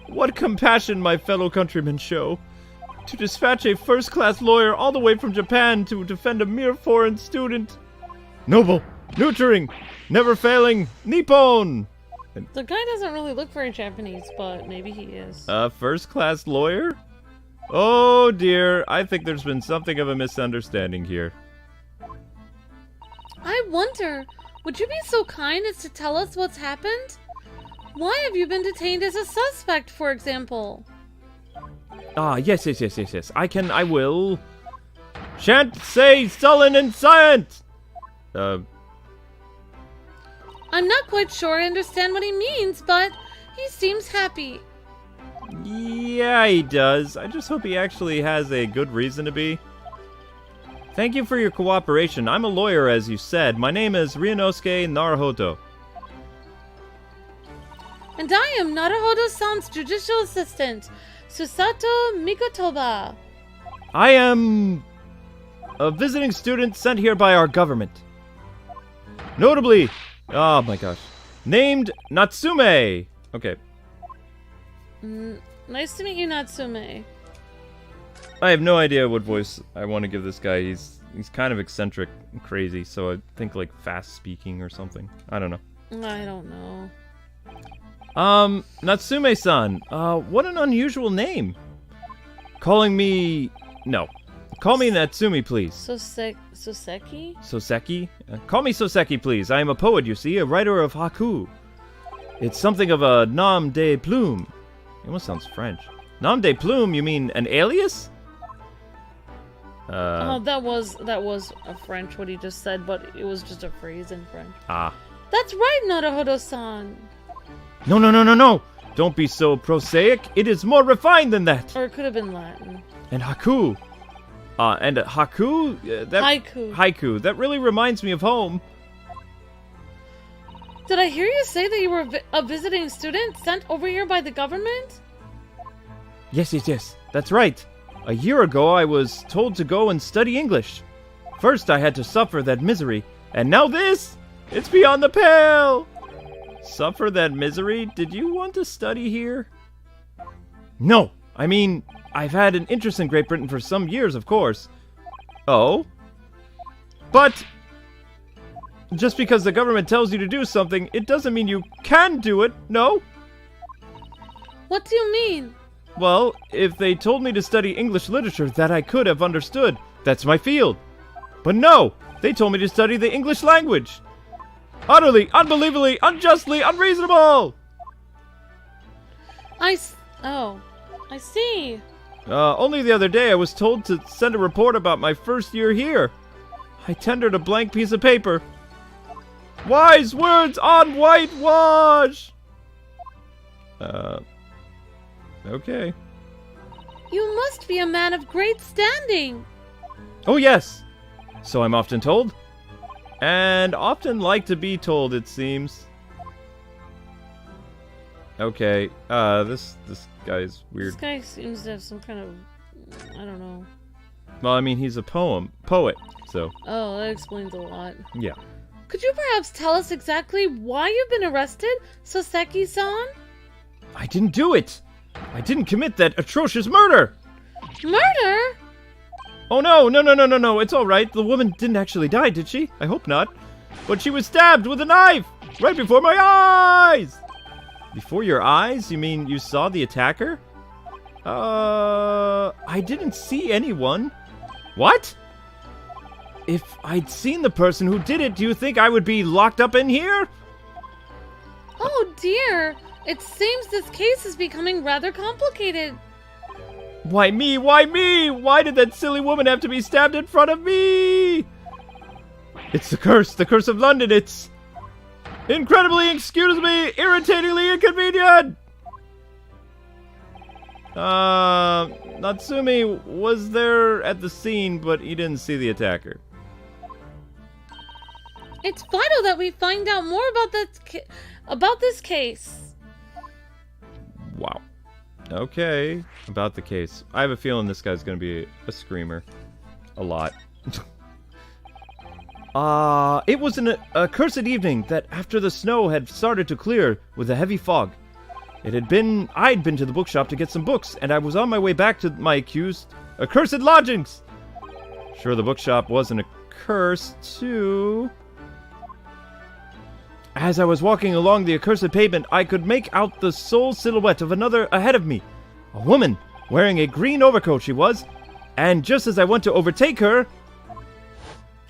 What compassion my fellow countrymen show. To dispatch a first-class lawyer all the way from Japan to defend a mere foreign student. Noble, nurturing, never failing, Nippon! The guy doesn't really look very Japanese, but maybe he is. A first-class lawyer? Oh dear, I think there's been something of a misunderstanding here. I wonder, would you be so kind as to tell us what's happened? Why have you been detained as a suspect, for example? Ah, yes. I will. Shan't say sullen and silent! I'm not quite sure I understand what he means, but he seems happy. Yeah, he does. I just hope he actually has a good reason to be. Thank you for your cooperation. I'm a lawyer, as you said. My name is Ryunosuke Naruhodo. And I am Naruhodo-san's judicial assistant, Susato Mikotoba. I am a visiting student sent here by our government. Notably, oh my gosh, named Natsume. Okay. Nice to meet you, Natsume. I have no idea what voice I want to give this guy. He's kind of eccentric and crazy, so I think like fast speaking or something. I don't know. I don't know. Natsume-san, what an unusual name. Call me Natsumi, please. Soseki? Soseki? Call me Soseki, please. I am a poet, you see, a writer of haiku. It's something of a nom de plume. It almost sounds French. Nom de plume, you mean an alias? Oh, that was a French, what he just said, but it was just a phrase in French. Ah. That's right, Naruhodo-san. No. Don't be so prosaic. It is more refined than that. Or it could have been Latin. And haiku. And haiku? Haiku. That really reminds me of home. Did I hear you say that you were a visiting student sent over here by the government? Yes. That's right. A year ago, I was told to go and study English. First, I had to suffer that misery. And now this! It's beyond the pale! Suffer that misery? Did you want to study here? No! I mean, I've had an interest in Great Britain for some years, of course. Oh? But just because the government tells you to do something, it doesn't mean you can do it, no? What do you mean? Well, if they told me to study English literature, that I could have understood. That's my field. But no! They told me to study the English language. Utterly, unbelievably, unjustly, unreasonable! I see. Only the other day I was told to send a report about my first year here. I tendered a blank piece of paper. Wise words on whitewash! Okay. You must be a man of great standing. Oh yes! So I'm often told. And often like to be told, it seems. Okay, this guy's weird. This guy seems to have some kind of, I don't know. Well, I mean, he's a poet, so. Oh, that explains a lot. Yeah. Could you perhaps tell us exactly why you've been arrested, Soseki-san? I didn't do it! I didn't commit that atrocious murder! Murder? Oh no, it's alright. The woman didn't actually die, did she? I hope not. But she was stabbed with a knife! Right before my eyes! Before your eyes? You mean you saw the attacker? I didn't see anyone. What? If I'd seen the person who did it, do you think I would be locked up in here? Oh dear! It seems this case is becoming rather complicated. Why me? Why me? Why did that silly woman have to be stabbed in front of me? It's the curse of London. It's incredibly, excuse me, irritatingly inconvenient. Natsumi was there at the scene, but he didn't see the attacker. It's vital that we find out more about this case. Wow. Okay, about the case. I have a feeling this guy's gonna be a screamer. A lot. It was an accursed evening that after the snow had started to clear with a heavy fog. I'd been to the bookshop to get some books, and I was on my way back to my accursed lodgings. Sure, the bookshop wasn't accursed, too. As I was walking along the accursed pavement, I could make out the sole silhouette of another ahead of me. A woman, wearing a green overcoat she was, and just as I went to overtake her...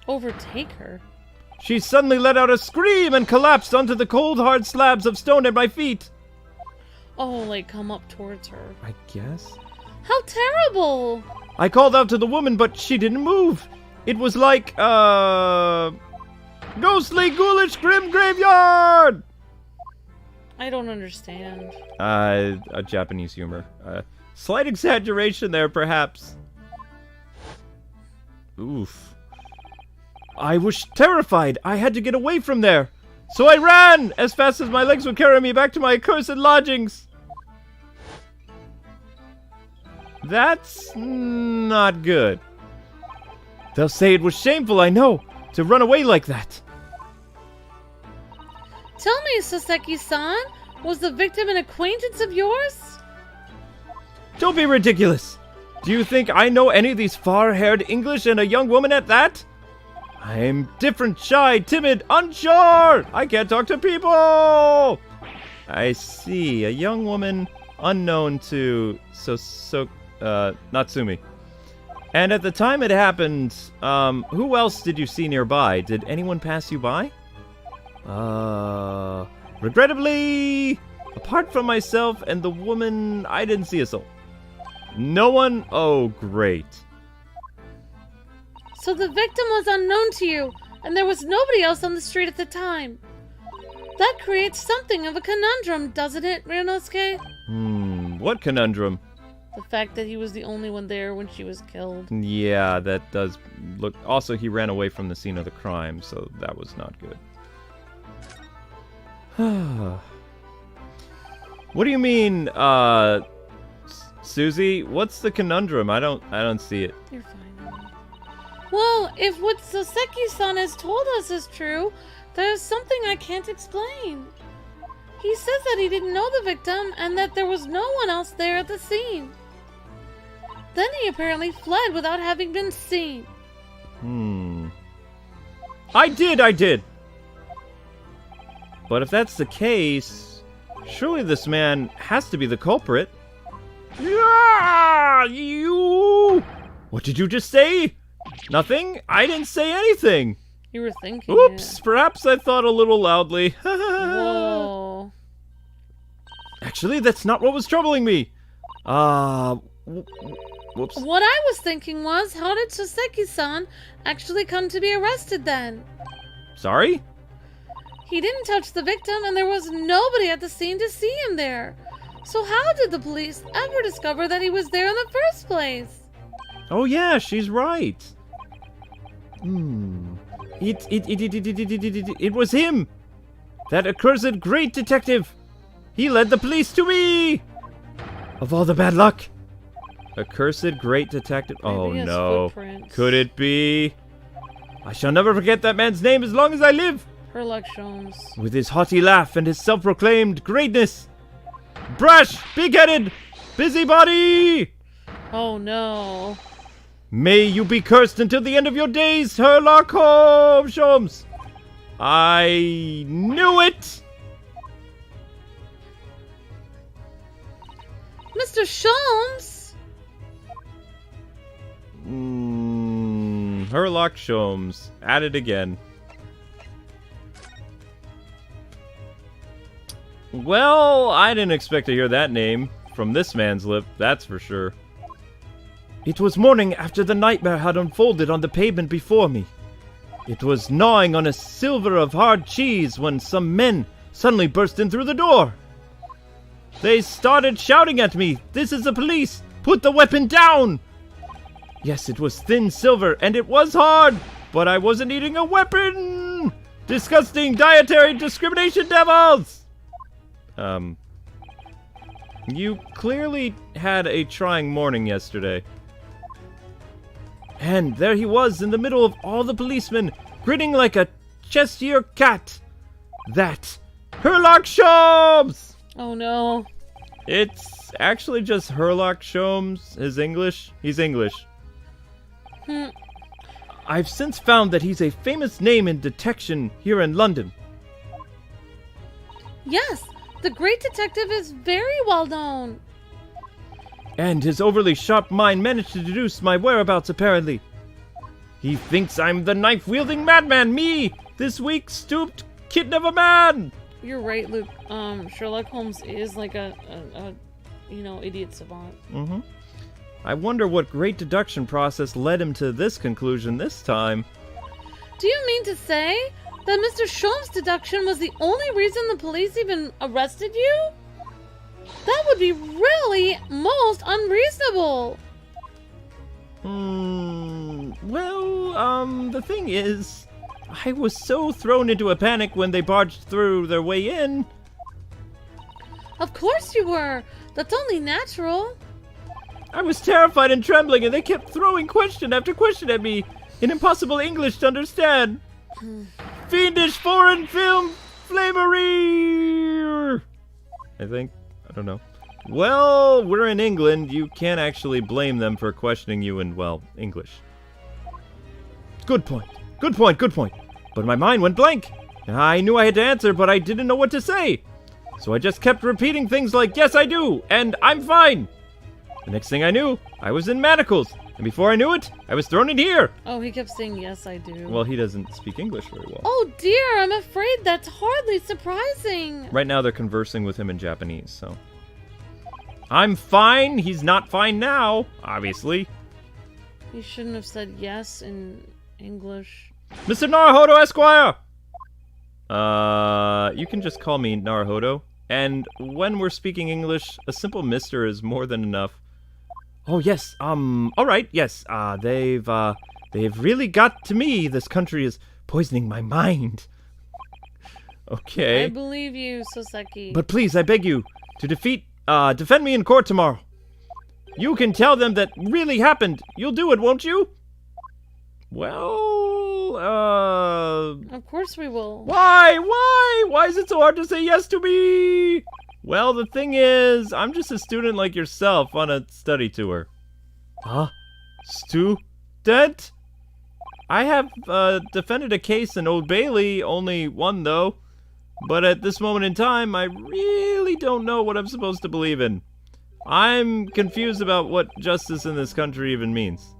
Overtake her? She suddenly let out a scream and collapsed onto the cold, hard slabs of stone at my feet. Oh, like come up towards her. I guess. How terrible! I called out to the woman, but she didn't move. It was like, ghostly, ghoulish, grim graveyard! I don't understand. A Japanese humor. Slight exaggeration there, perhaps. Oof. I was terrified. I had to get away from there. So I ran as fast as my legs would carry me back to my accursed lodgings. That's not good. They'll say it was shameful, I know, to run away like that. Tell me, Soseki-san, was the victim an acquaintance of yours? Don't be ridiculous. Do you think I know any of these far-haired English and a young woman at that? I'm different, shy, timid, unsure. I can't talk to people. I see. A young woman unknown to Natsumi. And at the time it happened, who else did you see nearby? Did anyone pass you by? Regrettably, apart from myself and the woman, I didn't see a soul. No one? Oh, great. So the victim was unknown to you, and there was nobody else on the street at the time. That creates something of a conundrum, doesn't it, Ryunosuke? What conundrum? The fact that he was the only one there when she was killed. Yeah, that does look... Also, he ran away from the scene of the crime, so that was not good. What do you mean, Susie? What's the conundrum? I don't see it. You're fine. Well, if what Soseki-san has told us is true, there's something I can't explain. He says that he didn't know the victim and that there was no one else there at the scene. Then he apparently fled without having been seen. I did! But if that's the case, surely this man has to be the culprit. Yeah, you! What did you just say? Nothing? I didn't say anything. You were thinking Oops, it. Perhaps I thought a little loudly. Whoa. Actually, that's not what was troubling me. Whoops. What I was thinking was, how did Soseki-san actually come to be arrested then? Sorry? He didn't touch the victim and there was nobody at the scene to see him there. So how did the police ever discover that he was there in the first place? Oh yeah, she's right. It was him! That accursed great detective! He led the police to me! Of all the bad luck! Accursed great detective... Oh no. Footprints. Could it be? I shall never forget that man's name as long as I live! Herlock Sholmes. With his haughty laugh and his self-proclaimed greatness! Brash! Big-headed! Busybody! Oh no. May you be cursed until the end of your days, Herlock Sholmes! I knew it! Mr. Sholmes! Herlock Sholmes. At it again. Well, I didn't expect to hear that name from this man's lip, that's for sure. It was morning after the nightmare had unfolded on the pavement before me. It was gnawing on a silver of hard cheese when some men suddenly burst in through the door. They started shouting at me, "This is the police! Put the weapon down!" Yes, it was thin silver, and it was hard, but I wasn't eating a weapon! Disgusting dietary discrimination devils! You clearly had a trying morning yesterday. And there he was in the middle of all the policemen, grinning like a Cheshire cat. That Herlock Sholmes! Oh no. It's actually just Herlock Sholmes, his English. He's English. I've since found that he's a famous name in detection here in London. Yes, the great detective is very well known. And his overly sharp mind managed to deduce my whereabouts, apparently. He thinks I'm the knife-wielding madman, me, this weak, stooped kitten of a man! You're right, Luke. Sherlock Holmes is like a idiot savant. Mm-hmm. I wonder what great deduction process led him to this conclusion this time. Do you mean to say that Mr. Sholmes' deduction was the only reason the police even arrested you? That would be really most unreasonable. The thing is, I was so thrown into a panic when they barged through their way in. Of course you were. That's only natural. I was terrified and trembling, and they kept throwing question after question at me in impossible English to understand. Fiendish foreign film flamery! I think. I don't know. Well, we're in England. You can't actually blame them for questioning you in, well, English. Good point. Good point. Good point. But my mind went blank. I knew I had to answer, but I didn't know what to say. So I just kept repeating things like, yes, I do, and I'm fine. The next thing I knew, I was in manacles. And before I knew it, I was thrown in here. Oh, he kept saying, yes, I do. Well, he doesn't speak English very well. Oh, dear, I'm afraid that's hardly surprising. Right now, they're conversing with him in Japanese, so. I'm fine. He's not fine now, obviously. You shouldn't have said yes in English. Mr. Naruhodo, Esquire! You can just call me Naruhodo. And when we're speaking English, a simple mister is more than enough. Oh, yes, alright, yes, they've really got to me. This country is poisoning my mind. Okay. I believe you, Soseki. But please, I beg you, to defend me in court tomorrow. You can tell them that really happened. You'll do it, won't you? Well, Of course we will. Why? Why is it so hard to say yes to me? Well, the thing is, I'm just a student like yourself on a study tour. Huh? Student? I have, defended a case in Old Bailey, only one though. But at this moment in time, I really don't know what I'm supposed to believe in. I'm confused about what justice in this country even means.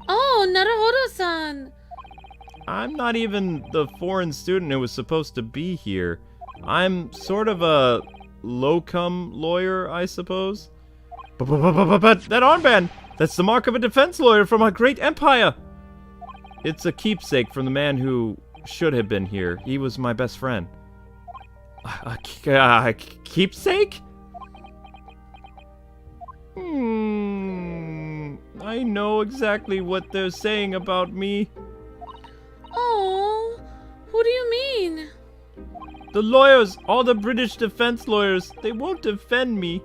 Oh, Naruhodo-san! I'm not even the foreign student who was supposed to be here. I'm sort of a locum lawyer, I suppose. But that armband! That's the mark of a defense lawyer from our great empire! It's a keepsake from the man who should have been here. He was my best friend. A keepsake? I know exactly what they're saying about me. Oh, who do you mean? The lawyers, all the British defense lawyers, they won't defend me.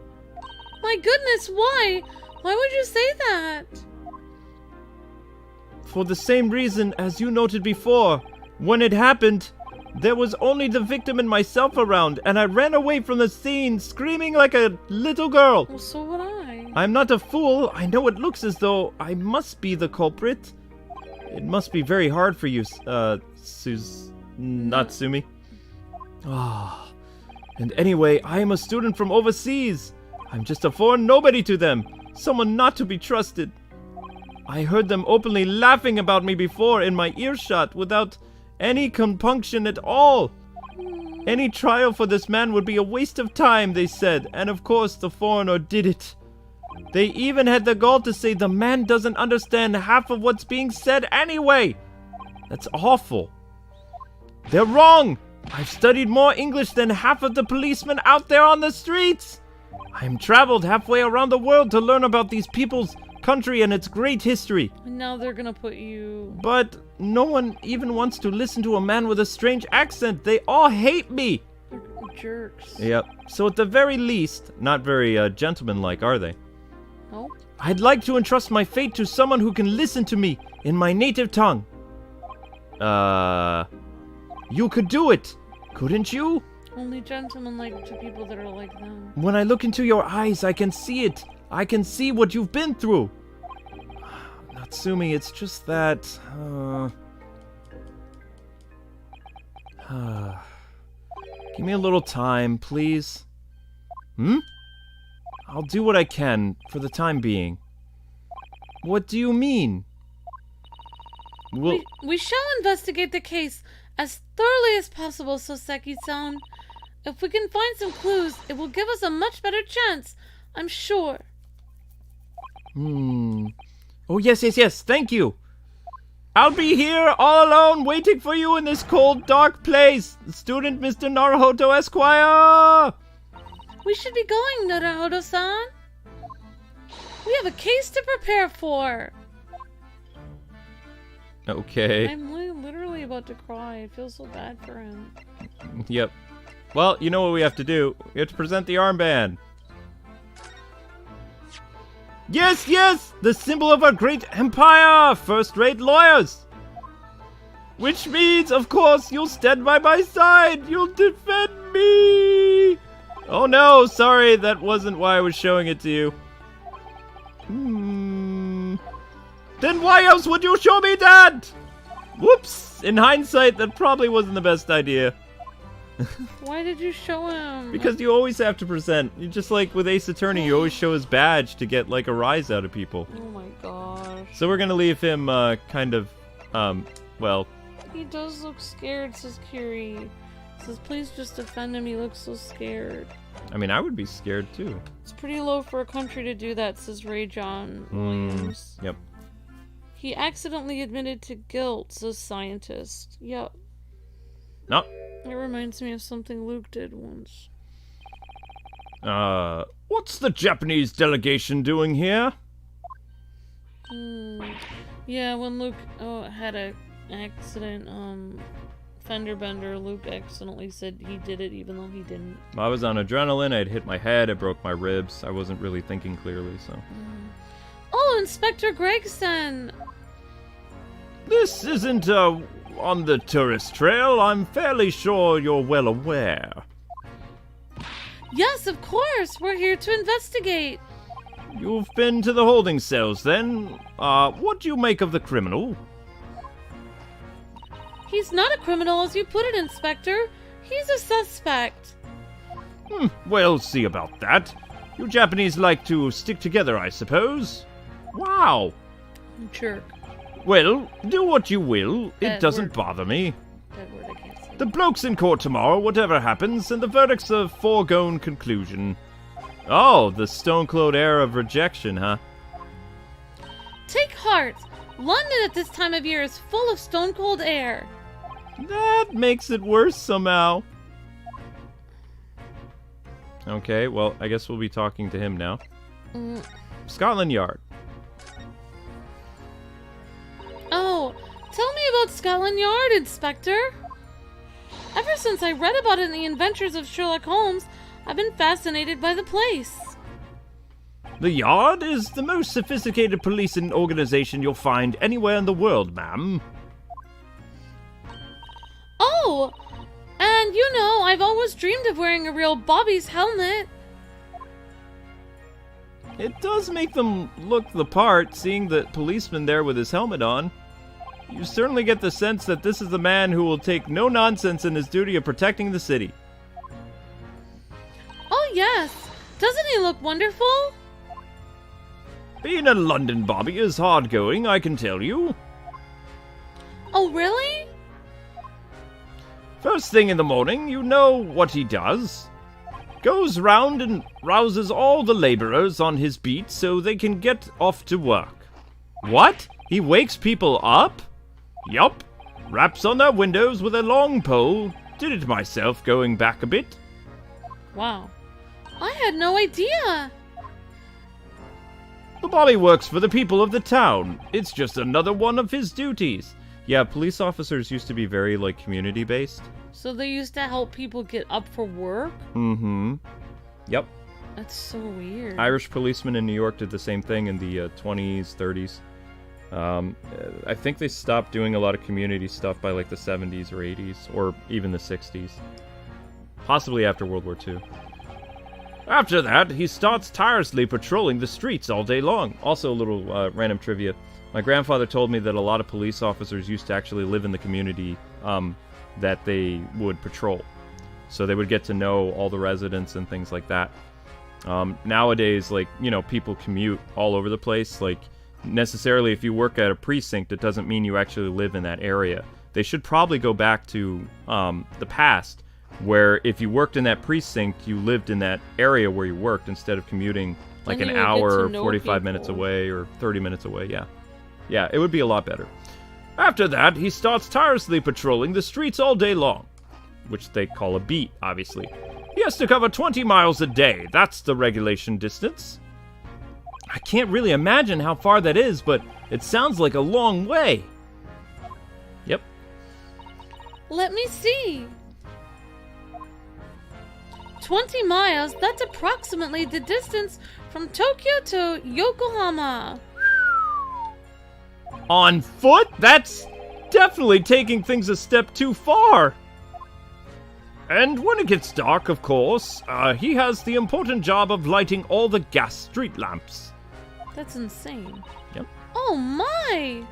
My goodness, why? Why would you say that? For the same reason as you noted before. When it happened, there was only the victim and myself around, and I ran away from the scene, screaming like a little girl. Well, so would I. I'm not a fool. I know it looks as though I must be the culprit. It must be very hard for you, Natsumi. Ah. And anyway, I am a student from overseas. I'm just a foreign nobody to them. Someone not to be trusted. I heard them openly laughing about me before in my earshot without any compunction at all. Any trial for this man would be a waste of time, they said, and of course the foreigner did it. They even had the gall to say the man doesn't understand half of what's being said anyway. That's awful. They're wrong. I've studied more English than half of the policemen out there on the streets. I'm traveled halfway around the world to learn about these people's country and its great history. And now they're gonna put you... But no one even wants to listen to a man with a strange accent. They all hate me. They're jerks. Yep. So at the very least, not very gentlemanlike, are they? No? I'd like to entrust my fate to someone who can listen to me in my native tongue. You could do it, couldn't you? Only gentlemen like to people that are like them. When I look into your eyes, I can see it. I can see what you've been through. Natsumi, it's just that... Give me a little time, please. I'll do what I can for the time being. What do you mean? We shall investigate the case as thoroughly as possible, Soseki-san. If we can find some clues, it will give us a much better chance, I'm sure. Oh, yes, thank you. I'll be here all alone waiting for you in this cold, dark place. Student Mr. Naruhodo Esquire! We should be going, Naruhodo-san. We have a case to prepare for. Okay. I'm literally about to cry. I feel so bad for him. Yep. Well, you know what we have to do. We have to present the armband. Yes! The symbol of our great empire! First-rate lawyers! Which means, of course, you'll stand by my side! You'll defend me! Oh no, sorry, that wasn't why I was showing it to you. Then why else would you show me that? Whoops! In hindsight, that probably wasn't the best idea. Why did you show him? Because you always have to present. You just like with Ace Attorney, you always show his badge to get like a rise out of people. Oh my gosh. So we're gonna leave him kind of, well. He does look scared, says Kiri. Says, please just defend him, he looks so scared. I mean, I would be scared too. It's pretty low for a country to do that, says Ray John Williams. Yep. He accidentally admitted to guilt, says Scientist. Yep. No. It reminds me of something Luke did once. What's the Japanese delegation doing here? Yeah, when Luke had a accident, fender bender, Luke accidentally said he did it even though he didn't. I was on adrenaline, I'd hit my head, I broke my ribs, I wasn't really thinking clearly, so... Oh, Inspector Gregson! This isn't, on the tourist trail. I'm fairly sure you're well aware. Yes, of course! We're here to investigate! You've been to the holding cells, then? What do you make of the criminal? He's not a criminal, as you put it, Inspector. He's a suspect. We'll see about that. You Japanese like to stick together, I suppose. Wow. Jerk. Well, do what you will. It doesn't bother me. That word I can't say. The bloke's in court tomorrow, whatever happens, and the verdict's a foregone conclusion. Oh, the stone-cold air of rejection, huh? Take heart! London at this time of year is full of stone-cold air. That makes it worse somehow. Okay, well, I guess we'll be talking to him now. Scotland Yard. Oh, tell me about Scotland Yard, Inspector. Ever since I read about it in The Adventures of Sherlock Holmes, I've been fascinated by the place. The Yard is the most sophisticated policing organization you'll find anywhere in the world, ma'am. Oh, and you know, I've always dreamed of wearing a real Bobby's helmet. It does make them look the part, seeing the policeman there with his helmet on. You certainly get the sense that this is the man who will take no nonsense in his duty of protecting the city. Oh yes, doesn't he look wonderful? Being a London Bobby is hard going, I can tell you. Oh really? First thing in the morning, you know what he does. Goes round and rouses all the laborers on his beat so they can get off to work. What? He wakes people up? Yup. Raps on their windows with a long pole. Did it myself going back a bit. Wow. I had no idea. The Bobby works for the people of the town. It's just another one of his duties. Yeah, police officers used to be very, like, community-based. So they used to help people get up for work? Mm-hmm. Yep. That's so weird. Irish policemen in New York did the same thing in the 20s, 30s. I think they stopped doing a lot of community stuff by, like, the 70s or 80s, or even the 60s. possibly after World War II. After that, he starts tirelessly patrolling the streets all day long. Also, a little random trivia. My grandfather told me that a lot of police officers used to actually live in the community that they would patrol. So they would get to know all the residents and things like that. Nowadays, like, you know, people commute all over the place. Like, necessarily, if you work at a precinct, it doesn't mean you actually live in that area. They should probably go back to the past, where if you worked in that precinct, you lived in that area where you worked instead of commuting like an hour, 45 minutes away, or 30 minutes away. Yeah, it would be a lot better. After that, he starts tirelessly patrolling the streets all day long, which they call a beat, obviously. He has to cover 20 miles a day. That's the regulation distance. I can't really imagine how far that is, but it sounds like a long way. Yep. Let me see. 20 miles, that's approximately the distance from Tokyo to Yokohama. On foot? That's definitely taking things a step too far. And when it gets dark, of course, he has the important job of lighting all the gas street lamps. That's insane. Yep. Oh my!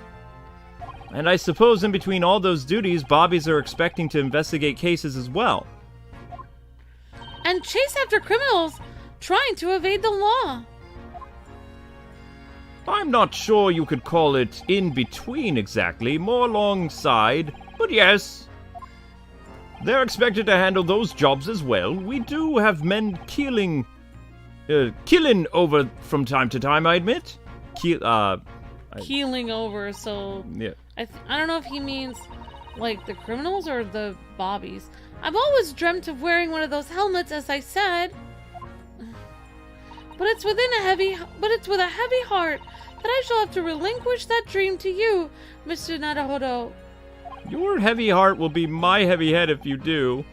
And I suppose in between all those duties, bobbies are expecting to investigate cases as well. And chase after criminals trying to evade the law. I'm not sure you could call it in between exactly, more alongside, but yes. They're expected to handle those jobs as well. We do have men killing over from time to time, I admit. Keeling over, so... Yeah. I don't know if he means, like, the criminals or the bobbies. I've always dreamt of wearing one of those helmets, as I said. But it's with a heavy heart that I shall have to relinquish that dream to you, Mr. Naruhodo. Your heavy heart will be my heavy head if you do.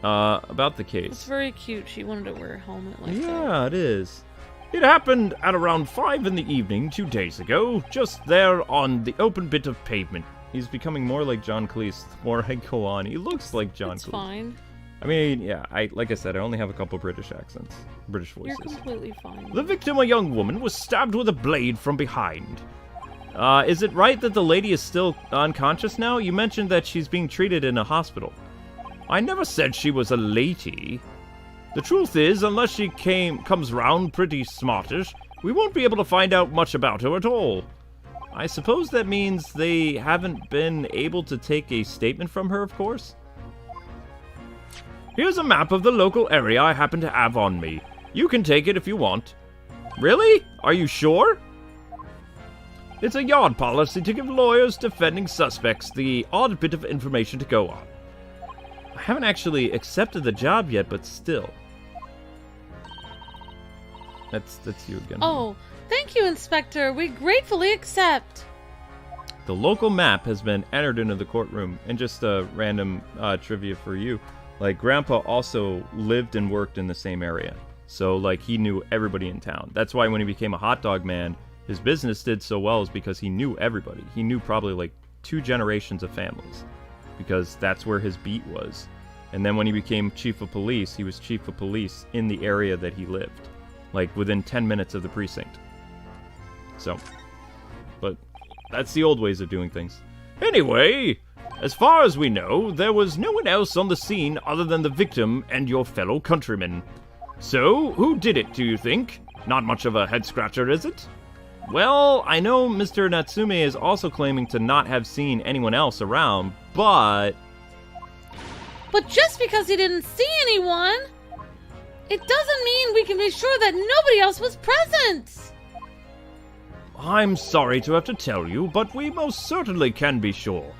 About the case. It's very cute. She wanted to wear a helmet like that. Yeah, it is. It happened at around 5 in the evening 2 days ago, just there on the open bit of pavement. He's becoming more like John Cleese the more I go on. He looks like John Cleese. It's fine. I mean, yeah, like I said, I only have a couple British accents. British voices. You're completely fine. The victim, a young woman, was stabbed with a blade from behind. Is it right that the lady is still unconscious now? You mentioned that she's being treated in a hospital. I never said she was a lady. The truth is, unless she comes round pretty smartish, we won't be able to find out much about her at all. I suppose that means they haven't been able to take a statement from her, of course? Here's a map of the local area I happen to have on me. You can take it if you want. Really? Are you sure? It's a yard policy to give lawyers defending suspects the odd bit of information to go on. I haven't actually accepted the job yet, but still. That's you again. Oh, thank you, Inspector. We gratefully accept. The local map has been entered into the courtroom. And just a random trivia for you. Like, Grandpa also lived and worked in the same area. So, like, he knew everybody in town. That's why when he became a hot dog man, his business did so well is because he knew everybody. He knew probably, like, 2 generations of families. Because that's where his beat was. And then when he became chief of police, he was chief of police in the area that he lived. Like, within 10 minutes of the precinct. So, but that's the old ways of doing things. Anyway, as far as we know, there was no one else on the scene other than the victim and your fellow countrymen. So, who did it, do you think? Not much of a head-scratcher, is it? Well, I know Mr. Natsume is also claiming to not have seen anyone else around, but... But just because he didn't see anyone, it doesn't mean we can be sure that nobody else was present! I'm sorry to have to tell you, but we most certainly can be sure.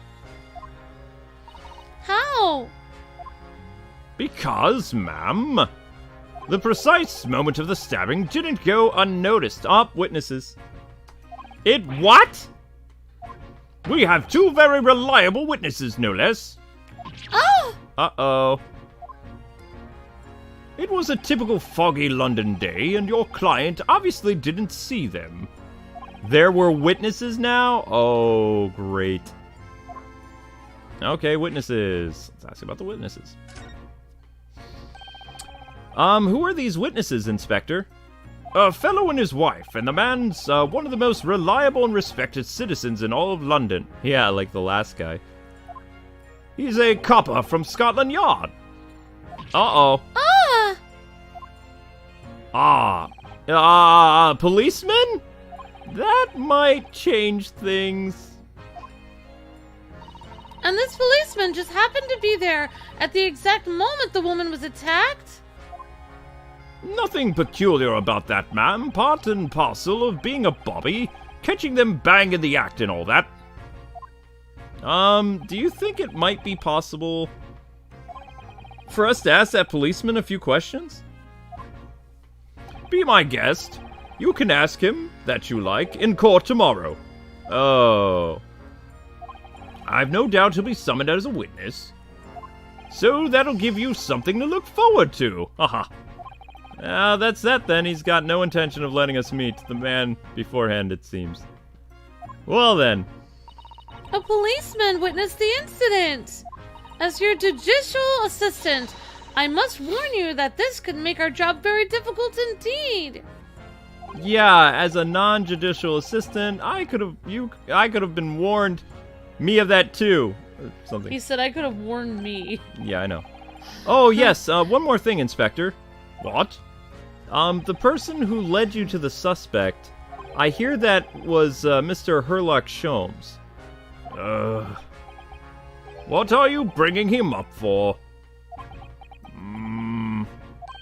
How? Because, ma'am, the precise moment of the stabbing didn't go unnoticed. Witnesses. It what? We have 2 very reliable witnesses, no less. Oh! Uh-oh. It was a typical foggy London day, and your client obviously didn't see them. There were witnesses now? Oh, great. Okay, witnesses. Let's ask about the witnesses. Who are these witnesses, Inspector? A fellow and his wife, and the man's one of the most reliable and respected citizens in all of London. Yeah, like the last guy. He's a copper from Scotland Yard. Uh-oh. Policeman? That might change things. And this policeman just happened to be there at the exact moment the woman was attacked? Nothing peculiar about that, ma'am. Part and parcel of being a bobby, catching them bang in the act and all that. Do you think it might be possible for us to ask that policeman a few questions? Be my guest. You can ask him, that you like, in court tomorrow. Oh. I've no doubt he'll be summoned as a witness. So that'll give you something to look forward to. Haha. That's that then. He's got no intention of letting us meet the man beforehand, it seems. Well then. A policeman witnessed the incident. As your judicial assistant, I must warn you that this could make our job very difficult indeed. Yeah, as a non-judicial assistant, I could have been warned. Me of that too. Or something. He said I could have warned me. Yeah, I know. Oh yes, one more thing, Inspector. What? The person who led you to the suspect, I hear that was Mr. Herlock Sholmes. What are you bringing him up for?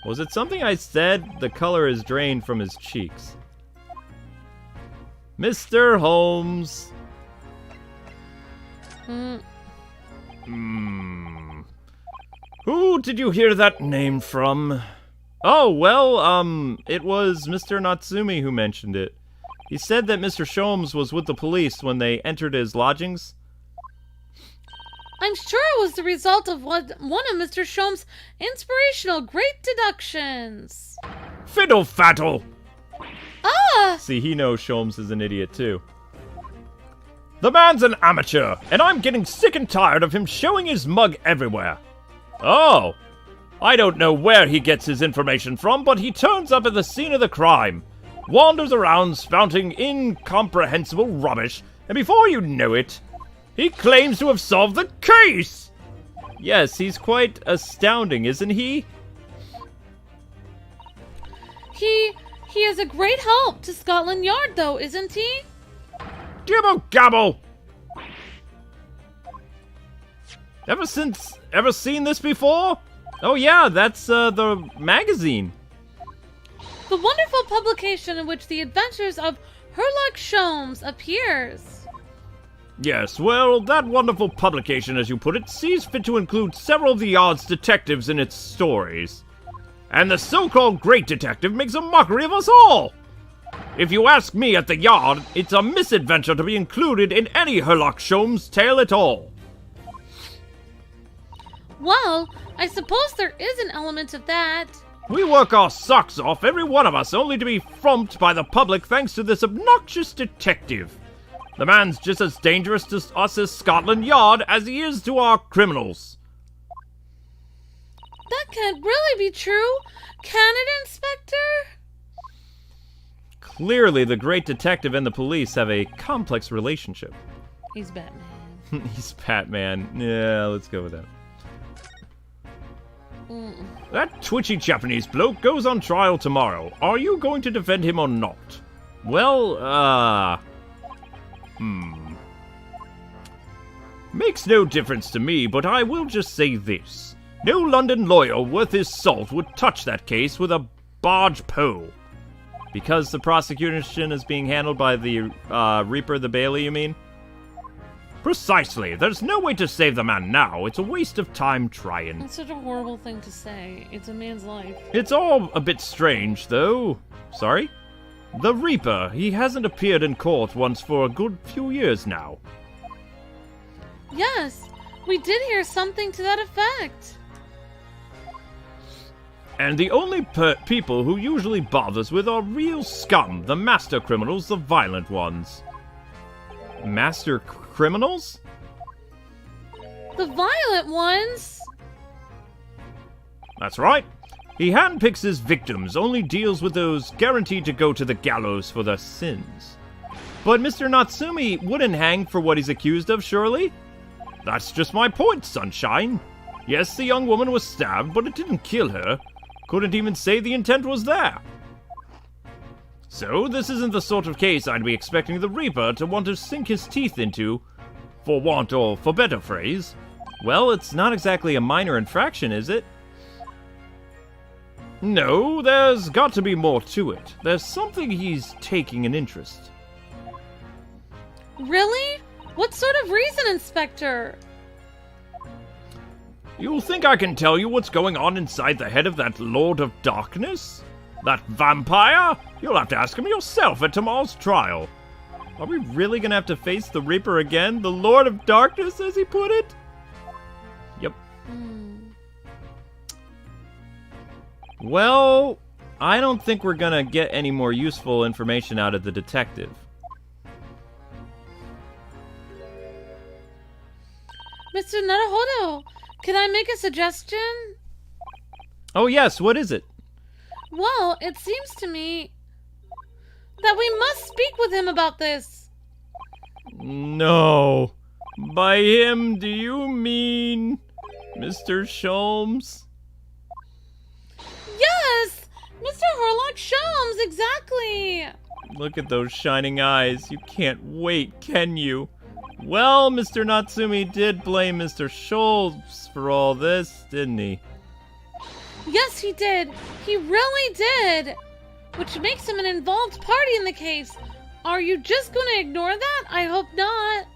Was it something I said? The color is drained from his cheeks. Mr. Holmes. Who did you hear that name from? Oh, well, it was Mr. Natsumi who mentioned it. He said that Mr. Sholmes was with the police when they entered his lodgings. I'm sure it was the result of one of Mr. Sholmes' inspirational great deductions. Fiddle faddle! Ah! See, he knows Sholmes is an idiot, too. The man's an amateur, and I'm getting sick and tired of him showing his mug everywhere. Oh! I don't know where he gets his information from, but he turns up at the scene of the crime, wanders around spouting incomprehensible rubbish, and before you know it, he claims to have solved the case! Yes, he's quite astounding, isn't he? He is a great help to Scotland Yard, though, isn't he? Gibble gabble! Ever seen this before? Oh yeah, that's the magazine. The wonderful publication in which the adventures of Herlock Sholmes appears. Yes, well, that wonderful publication, as you put it, sees fit to include several of the Yard's detectives in its stories. And the so-called great detective makes a mockery of us all! If you ask me at the Yard, it's a misadventure to be included in any Herlock Sholmes tale at all. Well, I suppose there is an element of that. We work our socks off, every one of us, only to be frumped by the public thanks to this obnoxious detective. The man's just as dangerous to us as Scotland Yard as he is to our criminals. That can't really be true, can it, Inspector? Clearly, the great detective and the police have a complex relationship. He's Batman. He's Batman. Yeah, let's go with that. That twitchy Japanese bloke goes on trial tomorrow. Are you going to defend him or not? Well, Makes no difference to me, but I will just say this. No London lawyer worth his salt would touch that case with a barge pole. Because the prosecution is being handled by the Reaper the Bailey, you mean? Precisely. There's no way to save the man now. It's a waste of time trying. It's such a horrible thing to say. It's a man's life. It's all a bit strange, though. Sorry? The Reaper. He hasn't appeared in court once for a good few years now. Yes, we did hear something to that effect. And the only people who usually bothers with are real scum, the master criminals, the violent ones. Master criminals? The violent ones? That's right. He handpicks his victims, only deals with those guaranteed to go to the gallows for their sins. But Mr. Natsumi wouldn't hang for what he's accused of, surely? That's just my point, sunshine. Yes, the young woman was stabbed, but it didn't kill her. Couldn't even say the intent was there. So, this isn't the sort of case I'd be expecting the Reaper to want to sink his teeth into, for want or for better phrase. Well, it's not exactly a minor infraction, is it? No, there's got to be more to it. There's something he's taking an interest. Really? What sort of reason, Inspector? You think I can tell you what's going on inside the head of that Lord of Darkness? That vampire? You'll have to ask him yourself at tomorrow's trial. Are we really gonna have to face the Reaper again? The Lord of Darkness, as he put it? Yep. Well, I don't think we're gonna get any more useful information out of the detective. Mr. Naruhodo, can I make a suggestion? Oh yes, what is it? Well, it seems to me that we must speak with him about this. No. By him, do you mean Mr. Sholmes? Yes! Mr. Herlock Sholmes, exactly! Look at those shining eyes. You can't wait, can you? Well, Mr. Natsumi did blame Mr. Sholmes for all this, didn't he? Yes, he did. He really did. Which makes him an involved party in the case. Are you just going to ignore that? I hope not.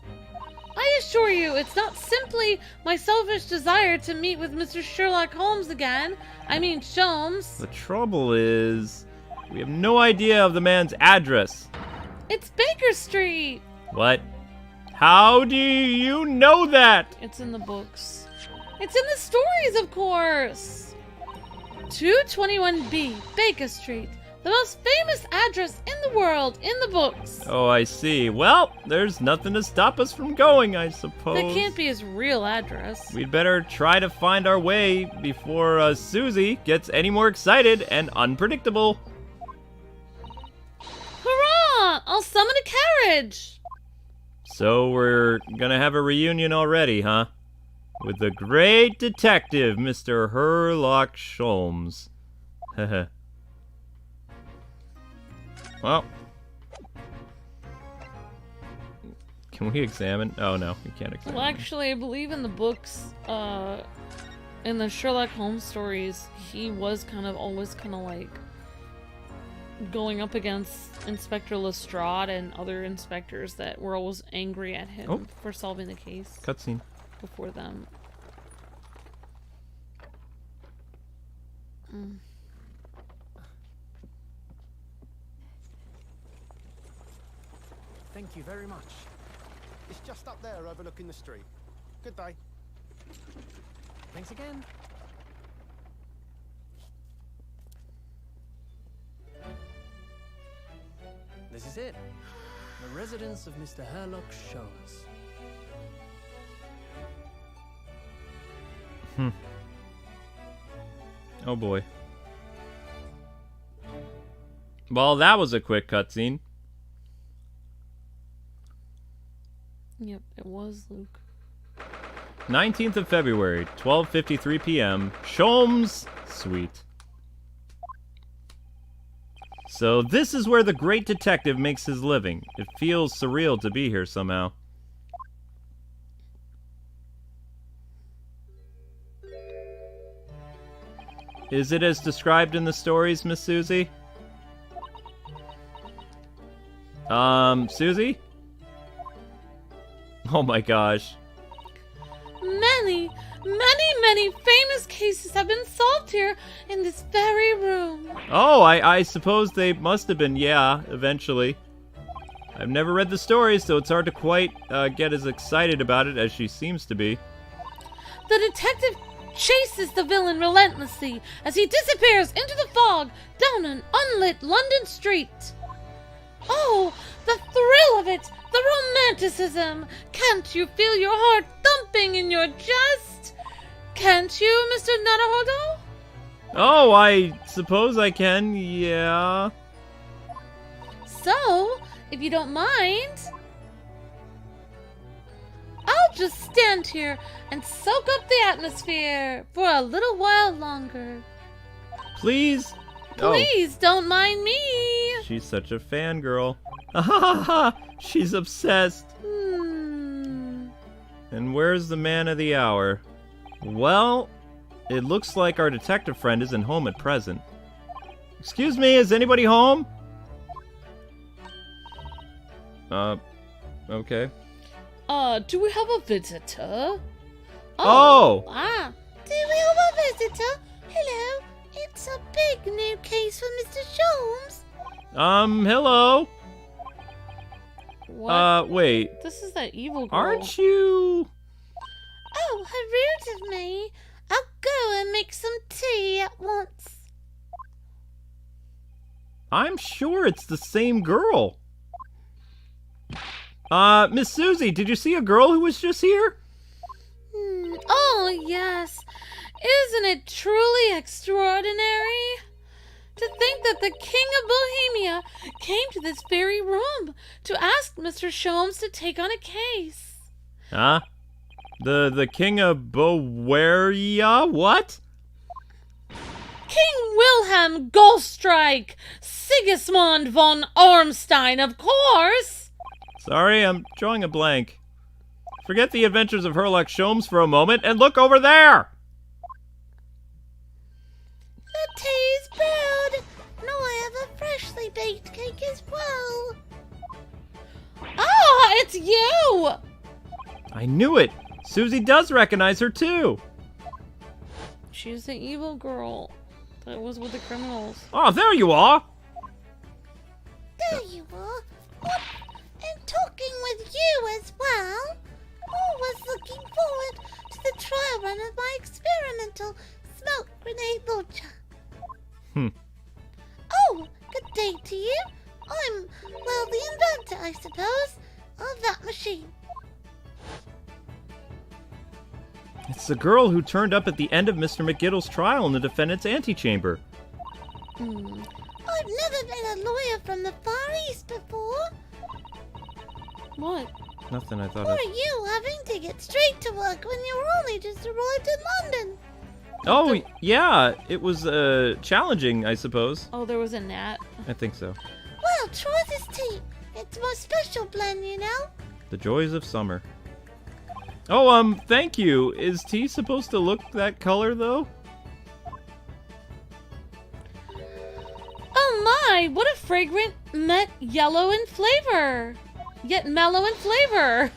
I assure you, it's not simply my selfish desire to meet with Mr. Sherlock Holmes again. I mean, Sholmes. The trouble is, we have no idea of the man's address. It's Baker Street. What? How do you know that? It's in the books. It's in the stories, of course. 221B, Baker Street. The most famous address in the world, in the books. Oh, I see. Well, there's nothing to stop us from going, I suppose. That can't be his real address. We'd better try to find our way before Susie gets any more excited and unpredictable. Hurrah! I'll summon a carriage. So we're gonna have a reunion already, huh? With the great detective, Mr. Herlock Sholmes. Heh. Well, can we examine? Oh no, we can't examine. Well, actually, I believe in the books, in the Sherlock Holmes stories, he was always like going up against Inspector Lestrade and other inspectors that were always angry at him for solving the case. Cutscene. Before them. Thank you very much. It's just up there overlooking the street. Good day. Thanks again. This is it. The residence of Mr. Herlock Sholmes. Oh boy. Well, that was a quick cutscene. Yep, it was, Luke. 19th of February, 12:53 p.m. Sholmes Suite. So this is where the great detective makes his living. It feels surreal to be here somehow. Is it as described in the stories, Miss Susie? Susie? Oh my gosh. Many famous cases have been solved here in this very room. Oh, I suppose they must have been, yeah, eventually. I've never read the stories, so it's hard to quite get as excited about it as she seems to be. The detective chases the villain relentlessly as he disappears into the fog down an unlit London street. Oh, the thrill of it! The romanticism! Can't you feel your heart thumping in your chest? Can't you, Mr. Naruhodo? Oh, I suppose I can, yeah. So, if you don't mind, I'll just stand here and soak up the atmosphere for a little while longer. Please? Please don't mind me. She's such a fangirl. Ah, she's obsessed. And where's the man of the hour? Well, it looks like our detective friend isn't home at present. Excuse me, is anybody home? Okay. Do we have a visitor? Oh! Do we have a visitor? Hello, it's a big new case for Mr. Sholmes. Hello? What? Wait. This is that evil girl. Aren't you... Oh, how rude of me. I'll go and make some tea at once. I'm sure it's the same girl. Miss Susie, did you see a girl who was just here? Oh, yes. Isn't it truly extraordinary? To think that the King of Bohemia came to this very room to ask Mr. Sholmes to take on a case. Huh? The King of Bohemia? What? King Wilhelm Goldstrike, Sigismund von Ormstein, of course. Sorry, I'm drawing a blank. Forget the adventures of Herlock Sholmes for a moment and look over there! The tea's brewed. Now I have a freshly baked cake as well. Ah, it's you! I knew it! Susie does recognize her too! She's the evil girl that was with the criminals. Oh, there you are! There you are. Oh, and talking with you as well. Always looking forward to the trial run of my experimental smoke grenade launcher. Oh, good day to you. I'm, well, the inventor, I suppose, of that machine. It's the girl who turned up at the end of Mr. McGiddle's trial in the defendant's antechamber. I've never been a lawyer from the Far East before. What? Nothing, I thought Or you having to get straight to work when you were only just arrived in London? Oh, yeah, it was, challenging, I suppose. Oh, there was a gnat. I think so. Well, try this tea. It's my special blend, you know. The joys of summer. Oh, thank you. Is tea supposed to look that color, though? Oh my, what a fragrant, yellow in flavor. Yet mellow in flavor.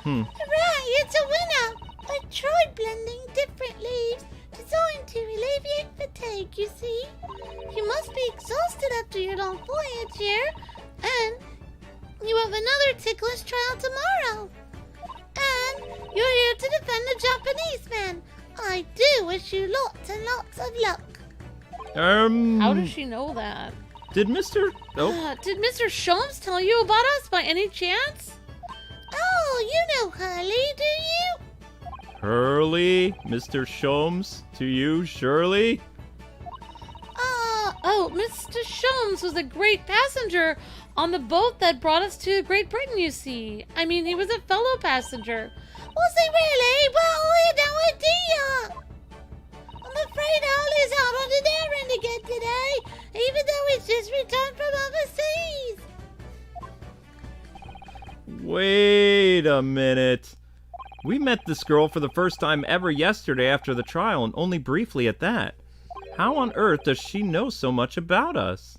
Hooray, it's a winner. I tried blending different leaves designed to alleviate fatigue, you see. You must be exhausted after your long voyage here. And you have another ticklish trial tomorrow. And you're here to defend the Japanese man. I do wish you lots and lots of luck. How does she know that? Did Mr. Did Mr. Sholmes tell you about us by any chance? Oh, you know Hurley, do you? Hurley? Mr. Sholmes? To you, Shirley? Mr. Sholmes was a great passenger on the boat that brought us to Great Britain, you see. I mean, he was a fellow passenger. Was he really? Well, I had no idea. I'm afraid Hurley's out on an errand again today, even though he's just returned from overseas. Wait a minute. We met this girl for the first time ever yesterday after the trial, and only briefly at that. How on earth does she know so much about us?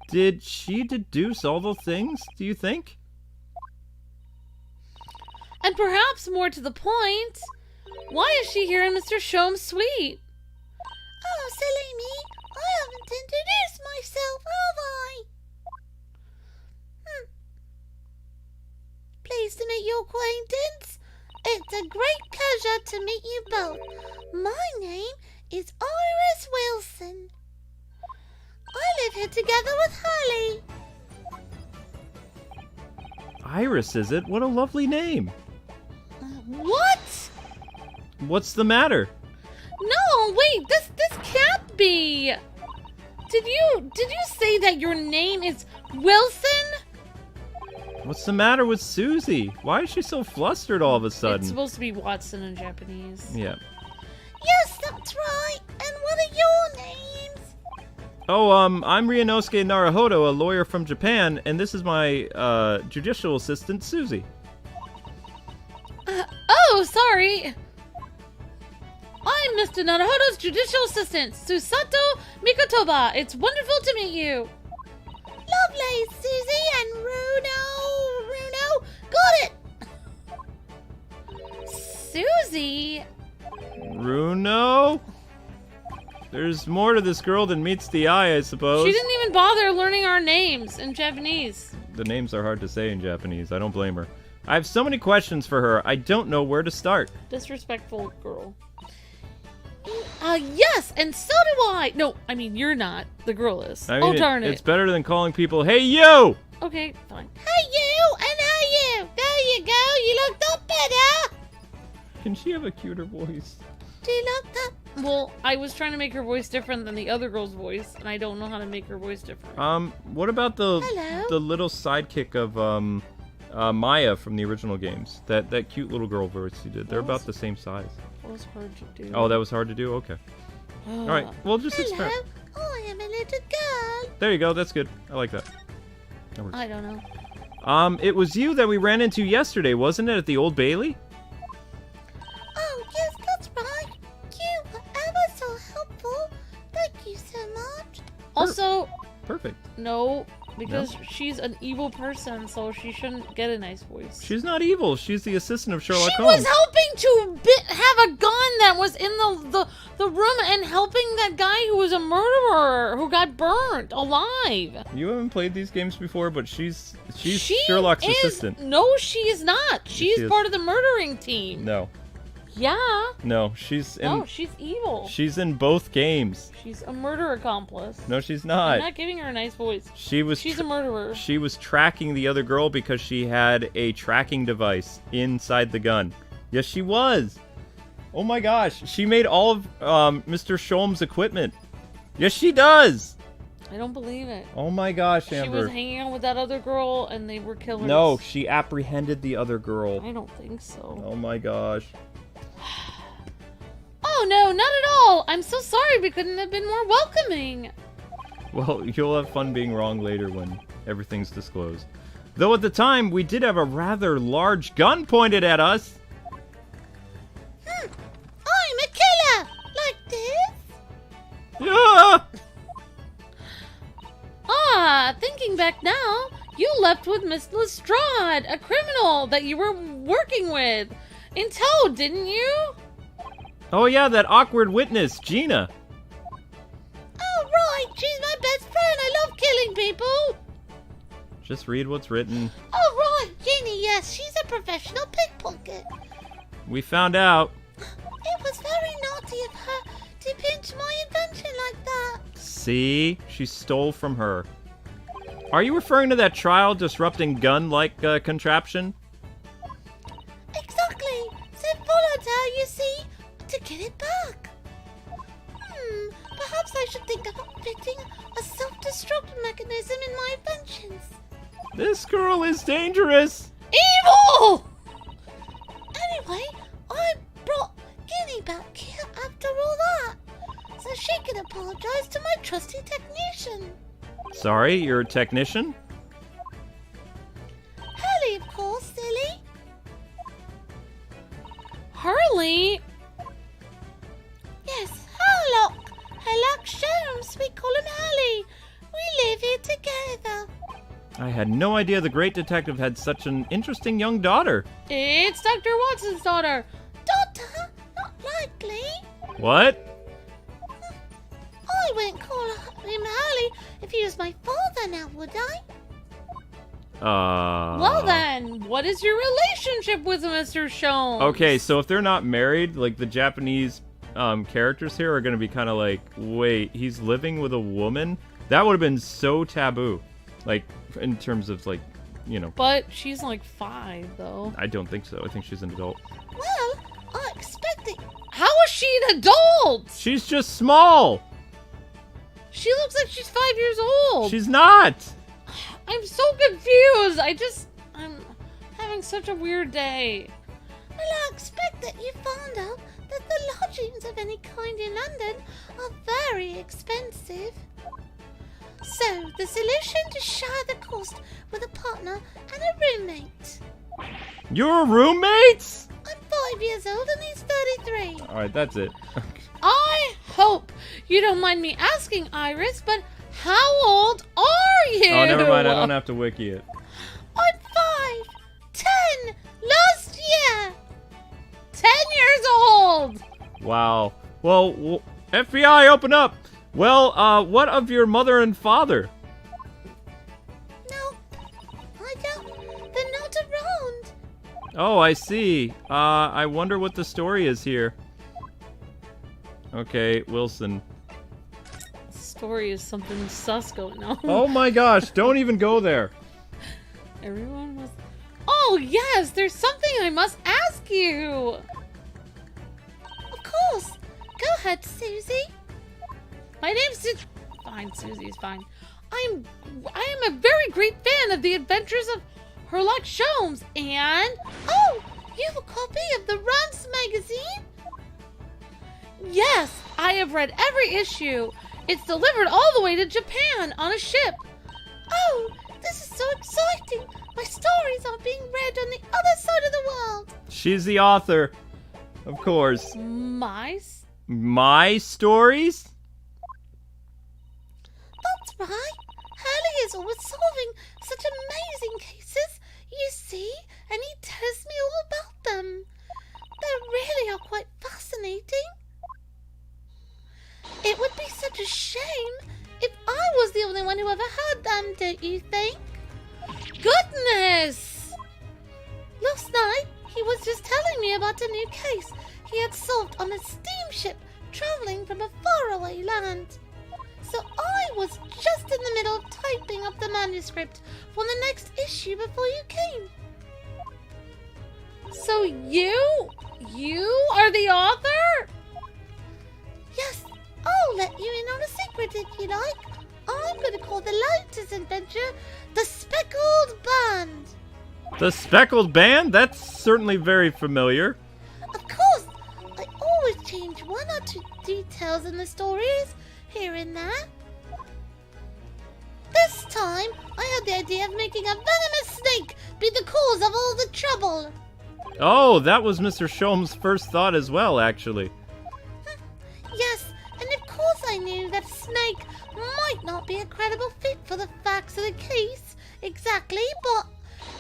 Did she deduce all the things, do you think? And perhaps more to the point, why is she here in Mr. Sholmes' suite? Oh, silly me. I haven't introduced myself, have I? Pleased to make your acquaintance. It's a great pleasure to meet you both. My name is Iris Wilson. I live here together with Hurley. Iris, is it? What a lovely name. What? What's the matter? No, wait, this can't be. Did you say that your name is Wilson? What's the matter with Susie? Why is she so flustered all of a sudden? It's supposed to be Watson in Japanese. Yeah. Yes, that's right. And what are your names? Oh, I'm Ryunosuke Naruhodo, a lawyer from Japan, and this is my judicial assistant, Susie. Oh, sorry. I'm Mr. Naruhodo's judicial assistant, Susato Mikotoba. It's wonderful to meet you. Lovely, Susie and Runo. Got it. Susie? Runo? There's more to this girl than meets the eye, I suppose. She didn't even bother learning our names in Japanese. The names are hard to say in Japanese. I don't blame her. I have so many questions for her. I don't know where to start. Disrespectful girl. Yes, and so do I. No, I mean, you're not. The girl is. I mean, oh, darn it. It's better than calling people, hey, you! Okay, fine. Hey, you, and hey, you. There you go. You look that better. Can she have a cuter voice? Do you look that? Well, I was trying to make her voice different than the other girl's voice, and I don't know how to make her voice different. What about the Hello? little sidekick of Maya from the original games? That cute little girl voice you did. They're about the same size. That was hard to do. Oh, that was hard to do? Okay. All right. Well, just experiment. I am a little girl. There you go. That's good. I like that. That works. I don't know. It was you that we ran into yesterday, wasn't it, at the Old Bailey? Oh, yes, that's right. You were ever so helpful. Thank you so much. Also, Perfect. no, because she's an evil person, so she shouldn't get a nice voice. She's not evil. She's the assistant of Sherlock She Holmes. was helping to have a gun that was in the room and helping that guy who was a murderer who got burnt alive. You haven't played these games before, but she's Sherlock's assistant. No, she is not. She's she is. part of the murdering team. No. Yeah. No, she's in. No, she's evil. She's in both games. She's a murder accomplice. No, she's I'm not. not giving her a nice voice. She's a murderer. She was tracking the other girl because she had a tracking device inside the gun. Yes, she was. Oh my gosh, she made all of Mr. Sholm's equipment. Yes, she does. I don't believe it. Oh my gosh, Amber. She was hanging out with that other girl and they were killers. No, she apprehended the other girl. I don't think so. Oh my gosh. Oh no, not at all. I'm so sorry we couldn't have been more welcoming. Well, you'll have fun being wrong later when everything's disclosed. Though at the time, we did have a rather large gun pointed at us. I'm a killer! Like this? Yeah! Thinking back now, you left with Miss Lestrade, a criminal that you were working with. In tow, didn't you? Oh yeah, that awkward witness, Gina. Oh, right. She's my best friend. I love killing people. Just read what's written. Oh, right. Jeannie, yes. She's a professional pickpocket. We found out. It was very naughty of her to pinch my invention like that. See? She stole from her. Are you referring to that trial disrupting gun-like contraption? Exactly. So followed her, you see, to get it back. Perhaps I should think about fitting a self-destruct mechanism in my inventions. This girl is dangerous. Evil! Anyway, I brought Guinea back here after all that, so she can apologize to my trusty technician. Sorry, you're a technician? Hurley, of course, silly. Hurley? Yes, Herlock Sholmes, we call him Hurley. We live here together. I had no idea the great detective had such an interesting young daughter. It's Dr. Watson's daughter. Daughter? Not likely. What? I wouldn't call him Hurley if he was my father now, would I? Well then, what is your relationship with Mr. Sholmes? Okay, so if they're not married, like the Japanese characters here are going to be kind of like, wait, he's living with a woman? That would have been so taboo. Like, in terms of, like, you know. But she's like 5, though. I don't think so. I think she's an adult. Well, I expect that... How is she an adult? She's just small. She looks like she's 5 years old. She's not. I'm so confused. I'm having such a weird day. Well, I expect that you found out that the lodgings of any kind in London are very expensive. So, the solution to share the cost with a partner and a roommate. You're roommates? I'm 5 years old and he's 33. Alright, that's it. I hope you don't mind me asking, Iris, but how old are you? Oh, never mind. I don't have to wiki it. I'm 5, 10, last year. 10 years old. Wow. Well, FBI, open up. Well, what of your mother and father? No, I don't. They're not around. Oh, I see. I wonder what the story is here. Okay, Wilson. Story is something sus going on. Oh my gosh, don't even go there. Everyone was... Oh, yes, there's something I must ask you. Of course. Go ahead, Susie. My name's Fine, Susie's fine. I am a very great fan of the adventures of Sherlock Holmes and... Oh, you have a copy of the Rance magazine? Yes, I have read every issue. It's delivered all the way to Japan on a ship. Oh, this is so exciting. My stories are being read on the other side of the world. She's the author. Of course. My stories? That's right. Hurley is always solving such amazing cases, you see, and he tells me all about them. They really are quite fascinating. It would be such a shame if I was the only one who ever heard them, don't you think? Goodness! Last night, he was just telling me about a new case he had solved on a steamship traveling from a faraway land. So I was just in the middle of typing up the manuscript for the next issue before you came. So you are the author? Yes, I'll let you in on a secret if you like. I'm going to call the latest adventure The Speckled Band. The Speckled Band? That's certainly very familiar. Of course, I always change one or two details in the stories, here and there. This time, I had the idea of making a venomous snake be the cause of all the trouble. Oh, that was Mr. Sholmes' first thought as well, actually. Yes, and of course I knew that a snake might not be a credible fit for the facts of the case exactly, but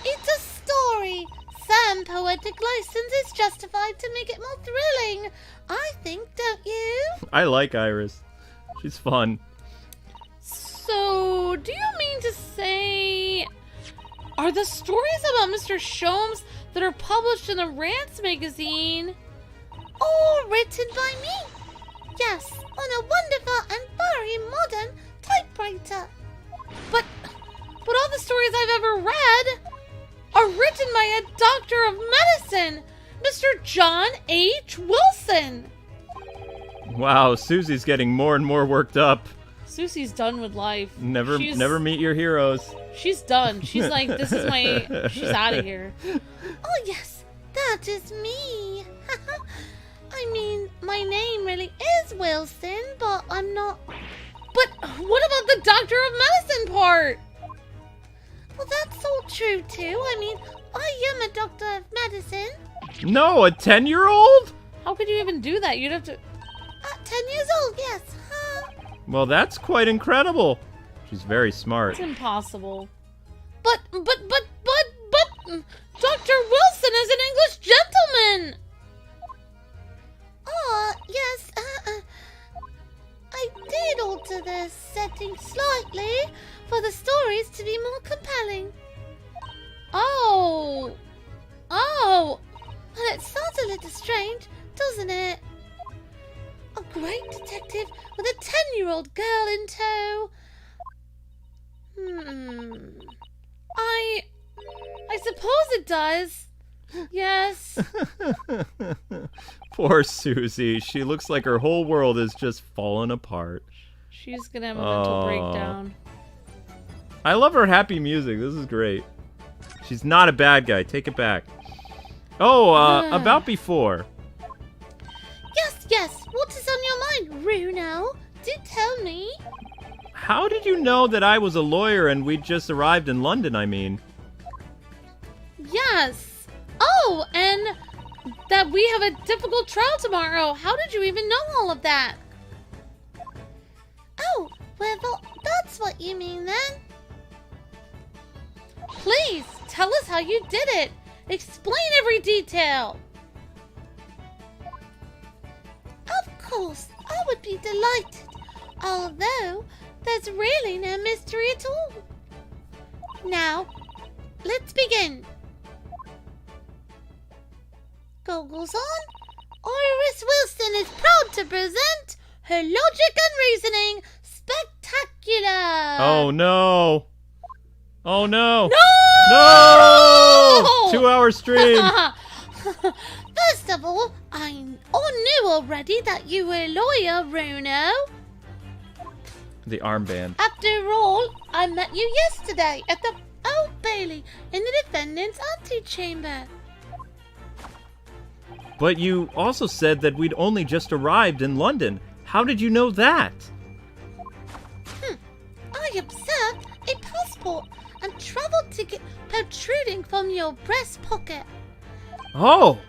it's a story. Some poetic license is justified to make it more thrilling, I think, don't you? I like Iris. She's fun. So, do you mean to say... Are the stories about Mr. Sholmes that are published in the Rance magazine all written by me? Yes, on a wonderful and very modern typewriter. But all the stories I've ever read are written by a doctor of medicine, Mr. John H. Wilson. Wow, Susie's getting more and more worked up. Susie's done with life. Never meet your heroes. She's done. She's like, this is my... She's out of here. Oh, yes. That is me. I mean, my name really is Wilson, but I'm not... But what about the doctor of medicine part? Well, that's all true, too. I mean, I am a doctor of medicine. No, a 10-year-old? How could you even do that? You'd have to... 10 years old, yes. Well, that's quite incredible. She's very smart. It's impossible. But, Dr. Wilson is an English gentleman! Yes, I did alter the setting slightly for the stories to be more compelling. Oh, well, it sounds a little strange, doesn't it? A great detective with a 10-year-old girl in tow. it does. Yes. Poor Susie. She looks like her whole world is just falling apart. She's gonna have a mental breakdown. I love her happy music. This is great. She's not a bad guy. Take it back. Oh, about before. Yes. What is on your mind, Runo? Do tell me. How did you know that I was a lawyer and we'd just arrived in London, I mean? Yes. Oh, and that we have a difficult trial tomorrow. How did you even know all of that? Oh, well, that's what you mean then. Please, tell us how you did it. Explain every detail. Of course, I would be delighted. Although, there's really no mystery at all. Now, let's begin. Goggles on. Iris Wilson is proud to present her logic and reasoning spectacular. Oh no. Oh no. No! No! 2-hour stream. First of all, I knew already that you were a lawyer, Runo. The armband. After all, I met you yesterday at the Old Bailey in the defendant's antechamber. But you also said that we'd only just arrived in London. How did you know that? I observed a passport and travel ticket protruding from your breast pocket. Oh!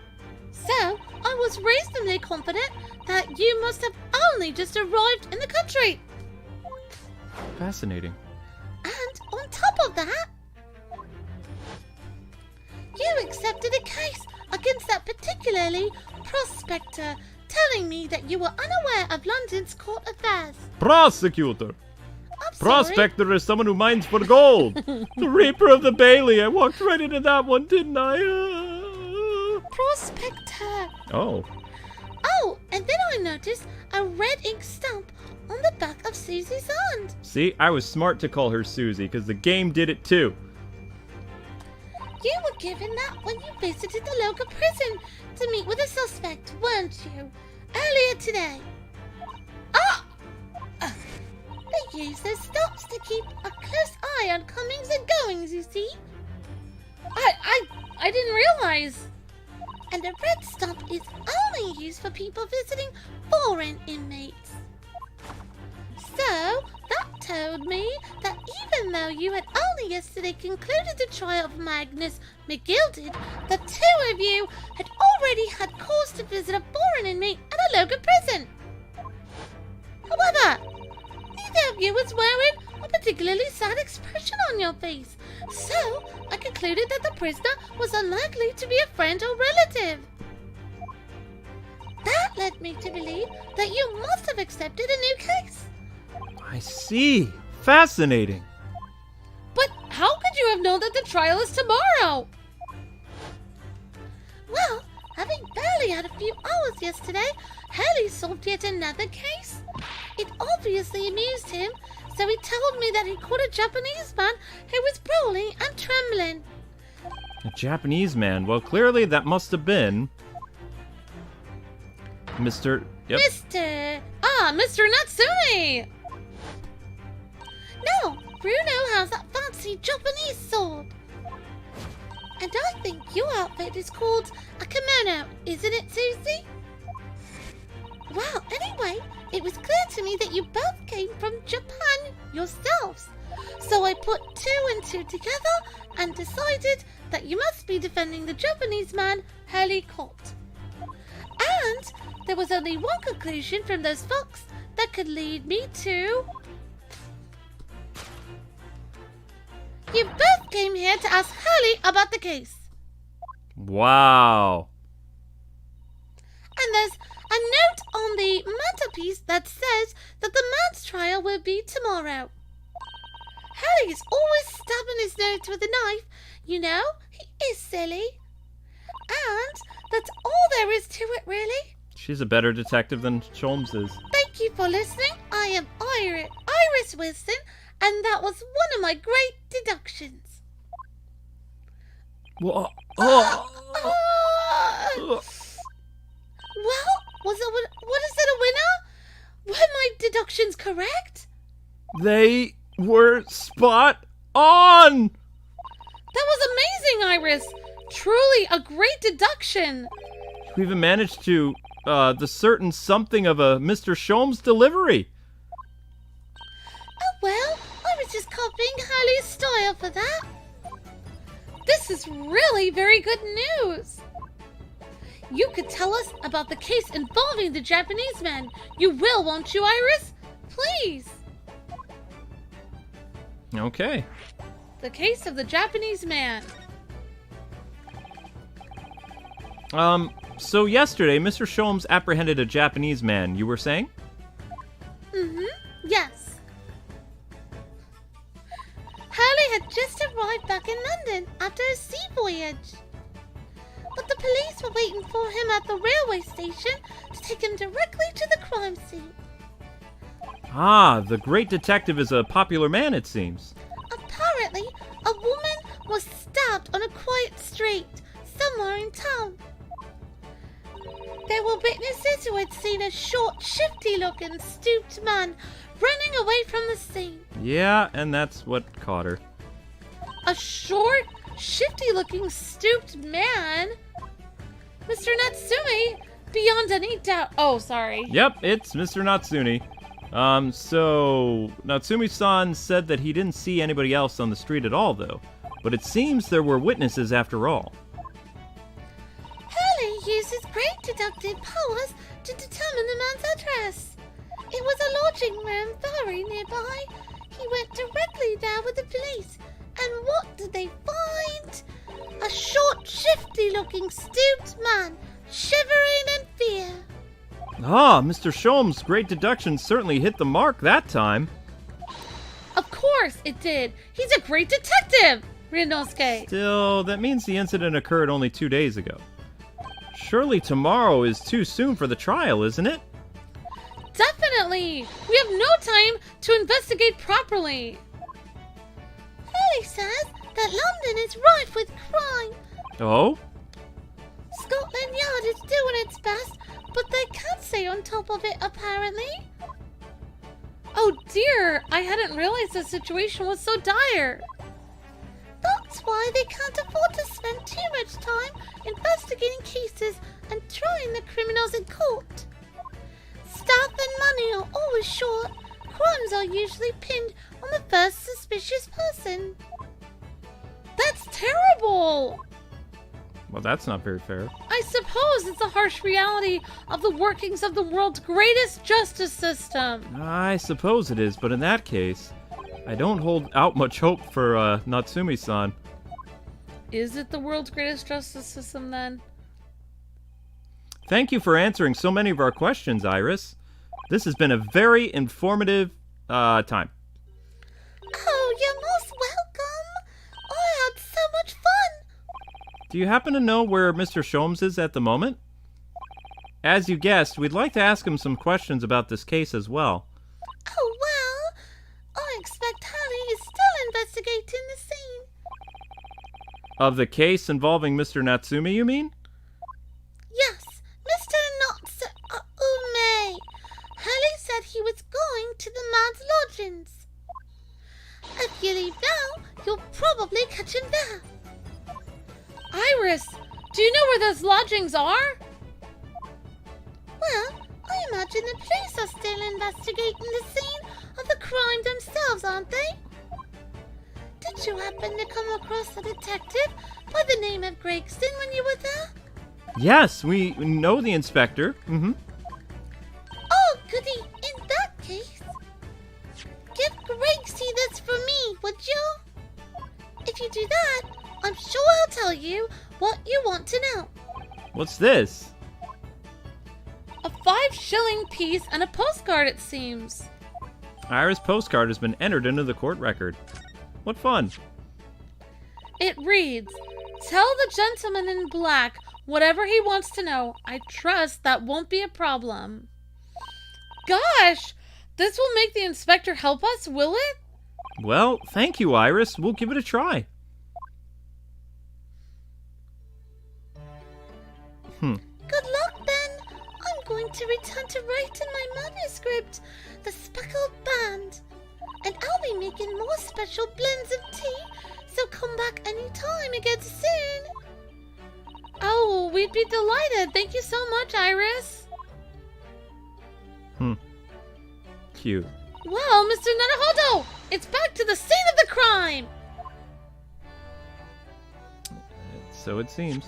So, I was reasonably confident that you must have only just arrived in the country. Fascinating. And on top of that, you accepted a case against that particularly prospector, telling me that you were unaware of London's court affairs. Prosecutor! I'm sorry. Prospector is someone who mines for gold. The Reaper of the Bailey. I walked right into that one, didn't I? Prospector. Oh. Oh, and then I noticed a red ink stamp on the back of Susie's hand. See, I was smart to call her Susie, because the game did it too. You were given that when you visited the local prison to meet with a suspect, weren't you? Earlier today. Ah! They use those stamps to keep a close eye on comings and goings, you see. I didn't realize. And a red stamp is only used for people visiting foreign inmates. So, that told me that even though you had only yesterday concluded the trial of Magnus McGilded, the two of you had already had cause to visit a foreign inmate at a local prison. However, neither of you was wearing a particularly sad expression on your face, so I concluded that the prisoner was unlikely to be a friend or relative. That led me to believe that you must have accepted a new case. I see. Fascinating. But how could you have known that the trial is tomorrow? Well, having barely had a few hours yesterday, Haley solved yet another case. It obviously amused him, so he told me that he caught a Japanese man who was brawling and trembling. A Japanese man. Well, clearly that must have been Mr. Yep. Mr. Natsumi! No, Bruno has that fancy Japanese sword. And I think your outfit is called a kimono, isn't it, Susie? Well, anyway, it was clear to me that you both came from Japan yourselves. So I put 2 and 2 together and decided that you must be defending the Japanese man Haley caught. And there was only one conclusion from those facts that could lead me to... You both came here to ask Haley about the case. Wow. And there's a note on the mantelpiece that says that the man's trial will be tomorrow. Haley is always stabbing his nose with a knife. You know, he is silly. And that's all there is to it, really. She's a better detective than Sholmes is. Thank you for listening. I am Iris Wilson, and that was one of my great deductions. Whoa. Well, what is it, a winner? Were my deductions correct? They were spot on! That was amazing, Iris! Truly a great deduction! We even managed to discern something of a Mr. Sholmes delivery. Oh well, I was just copying Harley's style for that. This is really very good news! You could tell us about the case involving the Japanese man. You will, won't you, Iris? Please! Okay. The case of the Japanese man. So yesterday, Mr. Sholmes apprehended a Japanese man, you were saying? Yes. Hurley had just arrived back in London after a sea voyage. But the police were waiting for him at the railway station to take him directly to the crime scene. Ah, the great detective is a popular man, it seems. Apparently, a woman was stabbed on a quiet street somewhere in town. There were witnesses who had seen a short, shifty-looking, stooped man running away from the scene. Yeah, and that's what caught her. A short, shifty-looking, stooped man? Mr. Natsumi, beyond any doubt. Oh, sorry. Yep, it's Mr. Natsumi. So Natsumi-san said that he didn't see anybody else on the street at all, though. But it seems there were witnesses after all. Hurley used his great deductive powers to determine the man's address. It was a lodging room very nearby. He went directly there with the police. And what did they find? A short, shifty-looking, stooped man, shivering in fear. Ah, Mr. Sholmes' great deduction certainly hit the mark that time. Of course it did. He's a great detective, Ryunosuke. Still, that means the incident occurred only 2 days ago. Surely tomorrow is too soon for the trial, isn't it? Definitely. We have no time to investigate properly. Hurley says that London is rife with crime. Oh? Scotland Yard is doing its best, but they can't stay on top of it, apparently. Oh dear, I hadn't realized the situation was so dire. That's why they can't afford to spend too much time investigating cases and trying the criminals in court. Staff and money are always short. Crimes are usually pinned on the first suspicious person. That's terrible! Well, that's not very fair. I suppose it's a harsh reality of the workings of the world's greatest justice system. I suppose it is, but in that case, I don't hold out much hope for Natsumi-san. Is it the world's greatest justice system, then? Thank you for answering so many of our questions, Iris. This has been a very informative time. Oh, you're most welcome. I had so much fun. Do you happen to know where Mr. Sholmes is at the moment? As you guessed, we'd like to ask him some questions about this case as well. Oh, well, I expect Harley is still investigating the scene. Of the case involving Mr. Natsumi, you mean? Yes, Mr. Natsumi. Harley said he was going to the man's lodgings. If you leave now, you'll probably catch him there. Iris, do you know where those lodgings are? Well, I imagine the police are still investigating the scene of the crime themselves, aren't they? Did you happen to come across a detective by the name of Gregson when you were there? Yes, we know the inspector. Oh, goody. In that case, give Gracie this for me, would you? If you do that, I'm sure I'll tell you what you want to know. What's this? A 5-shilling piece and a postcard, it seems. Iris' postcard has been entered into the court record. What fun. It reads, "Tell the gentleman in black whatever he wants to know. I trust that won't be a problem." Gosh, this will make the inspector help us, will it? Well, thank you, Iris. We'll give it a try. Good luck, Ben. I'm going to return to write in my manuscript, The Speckled Band. And I'll be making more special blends of tea, so come back anytime again soon. Oh, we'd be delighted. Thank you so much, Iris. Cute. Well, Mr. Naruhodo, it's back to the scene of the crime. So it seems.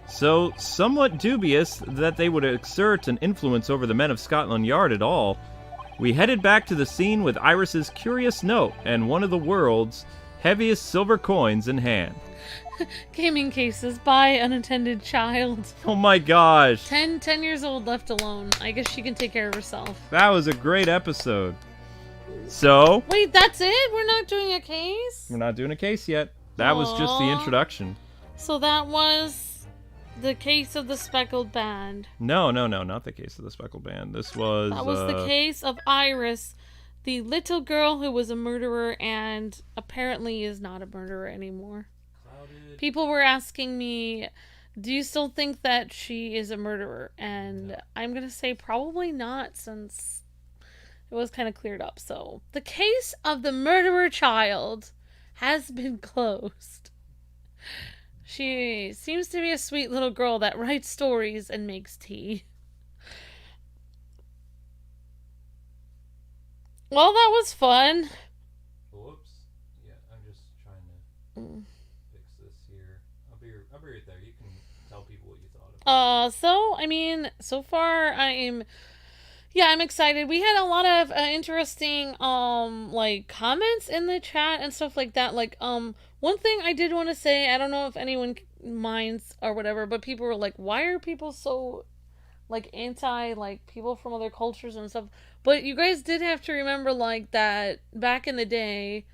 So, somewhat dubious that they would exert an influence over the men of Scotland Yard at all, we headed back to the scene with Iris's curious note and one of the world's heaviest silver coins in hand. Gaming cases by unattended child. Oh my gosh. 10 years old left alone. I guess she can take care of herself. That was a great episode. So... Wait, that's it? We're not doing a case? We're not doing a case yet. That was just the introduction. So that was the case of the Speckled Band. No, not the case of the Speckled Band. This was... That was the case of Iris, the little girl who was a murderer and apparently is not a murderer anymore. People were asking me, do you still think that she is a murderer? And I'm going to say probably not, since it was kind of cleared up. So the case of the murderer child has been closed. She seems to be a sweet little girl that writes stories and makes tea. Well, that was fun. Whoops. Yeah, I'm just trying to fix this here. I'll be right there. You can tell people what you thought of it. So, I mean, so far I'm excited. We had a lot of interesting, like, comments in the chat and stuff like that. Like, one thing I did want to say, I don't know if anyone minds or whatever, but people were like, why are people so, like, anti, like, people from other cultures and stuff? But you guys did have to remember, like, that back in the day,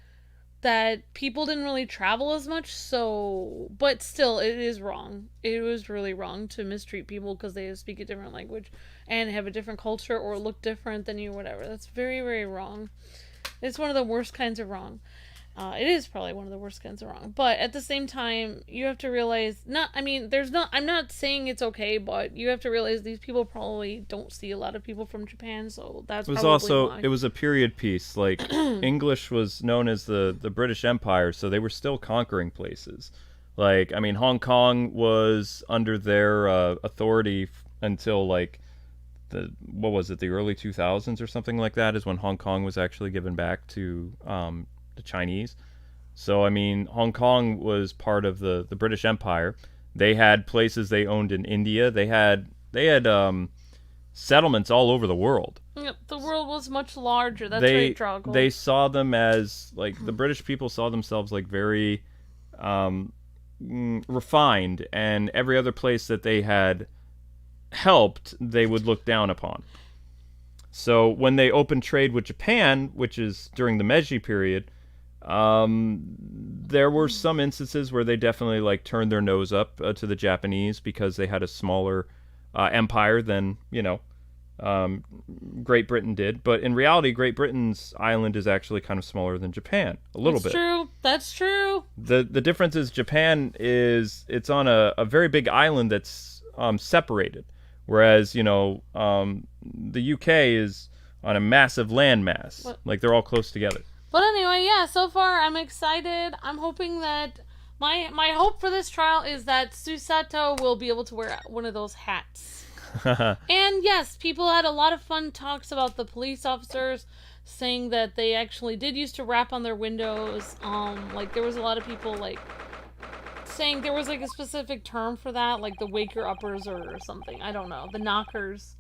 that people didn't really travel as much, so... But still, it is wrong. It was really wrong to mistreat people because they speak a different language and have a different culture or look different than you, whatever. That's very, very wrong. It's one of the worst kinds of wrong. It is probably one of the worst kinds of wrong. But at the same time, you have to realize... I'm not saying it's okay, but you have to realize these people probably don't see a lot of people from Japan, so that's probably why. It was a period piece. Like, English was known as the British Empire, so they were still conquering places. Like, I mean, Hong Kong was under their authority until, like, the early 2000s or something like that is when Hong Kong was actually given back to... the Chinese. So, I mean, Hong Kong was part of the British Empire. They had places they owned in India. They had settlements all over the world. Yep, the world was much larger. That's right, Drago. They saw them as, like, the British people saw themselves, like, very refined, and every other place that they had helped, they would look down upon. So when they opened trade with Japan, which is during the Meiji period, there were some instances where they definitely, like, turned their nose up to the Japanese because they had a smaller empire than, Great Britain did. But in reality, Great Britain's island is actually kind of smaller than Japan, a little bit. That's true. The difference is Japan it's on a very big island that's separated, whereas, the UK is on a massive landmass. Like, they're all close together. But anyway, yeah, so far I'm excited. I'm hoping that... My hope for this trial is that Susato will be able to wear one of those hats. And yes, people had a lot of fun talks about the police officers, saying that they actually did used to rap on their windows. Like, there was a lot of people, like, saying there was, like, a specific term for that, like the waker-uppers or something. I don't know. The knockers,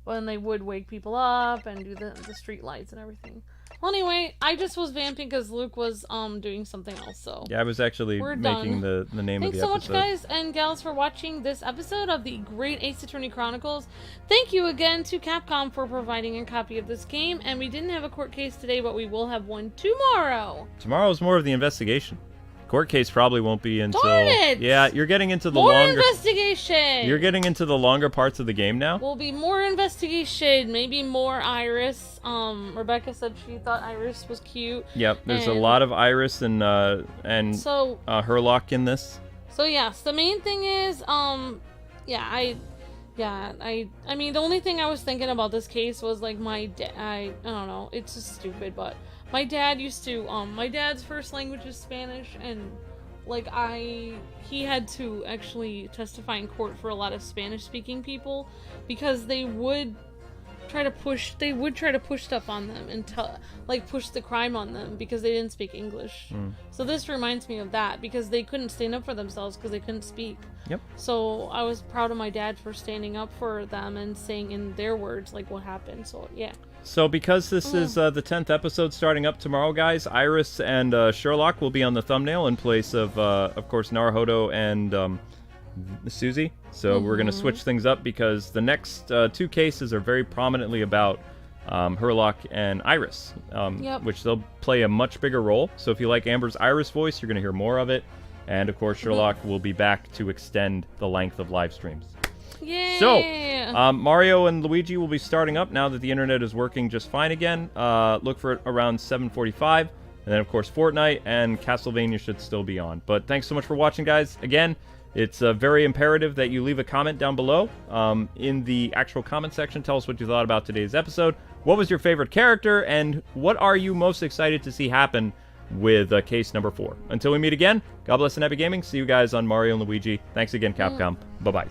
when they would wake people up and do the street lights and everything. Well, anyway, I just was vamping because Luke was doing something else, so... Yeah, I was actually making the name of the episode. Thanks so much, guys and gals, for watching this episode of the Great Ace Attorney Chronicles. Thank you again to Capcom for providing a copy of this game, and we didn't have a court case today, but we will have one tomorrow. Tomorrow's more of the investigation. Court case probably won't be until... Darn it! Yeah, you're getting into the more longer... investigation! You're getting into the longer parts of the game now? Will be more investigation, maybe more Iris. Rebecca said she thought Iris was cute. Yep, there's a lot of Iris and Herlock in this. So yes, the main thing is, Yeah, I mean, the only thing I was thinking about this case was, like, my dad, I don't know, it's just stupid, but my dad used to, my dad's first language is Spanish, and, like, he had to actually testify in court for a lot of Spanish-speaking people, because they would try to push stuff on them and push the crime on them because they didn't speak English. So this reminds me of that, because they couldn't stand up for themselves because they couldn't speak. Yep. So I was proud of my dad for standing up for them and saying in their words, like, what happened. So yeah. So because this is the 10th episode starting up tomorrow, guys, Iris and Sherlock will be on the thumbnail in place of course, Naruhodo and Susie. So we're going to switch things up because the next two cases are very prominently about Sherlock and Iris, which they'll play a much bigger role. So if you like Amber's Iris voice, you're going to hear more of it. And, of course, Sherlock will be back to extend the length of live streams. Yay! So, Mario and Luigi will be starting up now that the internet is working just fine again. Look for it around 7:45. And then, of course, Fortnite and Castlevania should still be on. But thanks so much for watching, guys. Again, it's very imperative that you leave a comment down below in the actual comment section. Tell us what you thought about today's episode. What was your favorite character? And what are you most excited to see happen with case number 4? Until we meet again, God bless and happy gaming. See you guys on Mario and Luigi. Thanks again, Capcom. Bye-bye.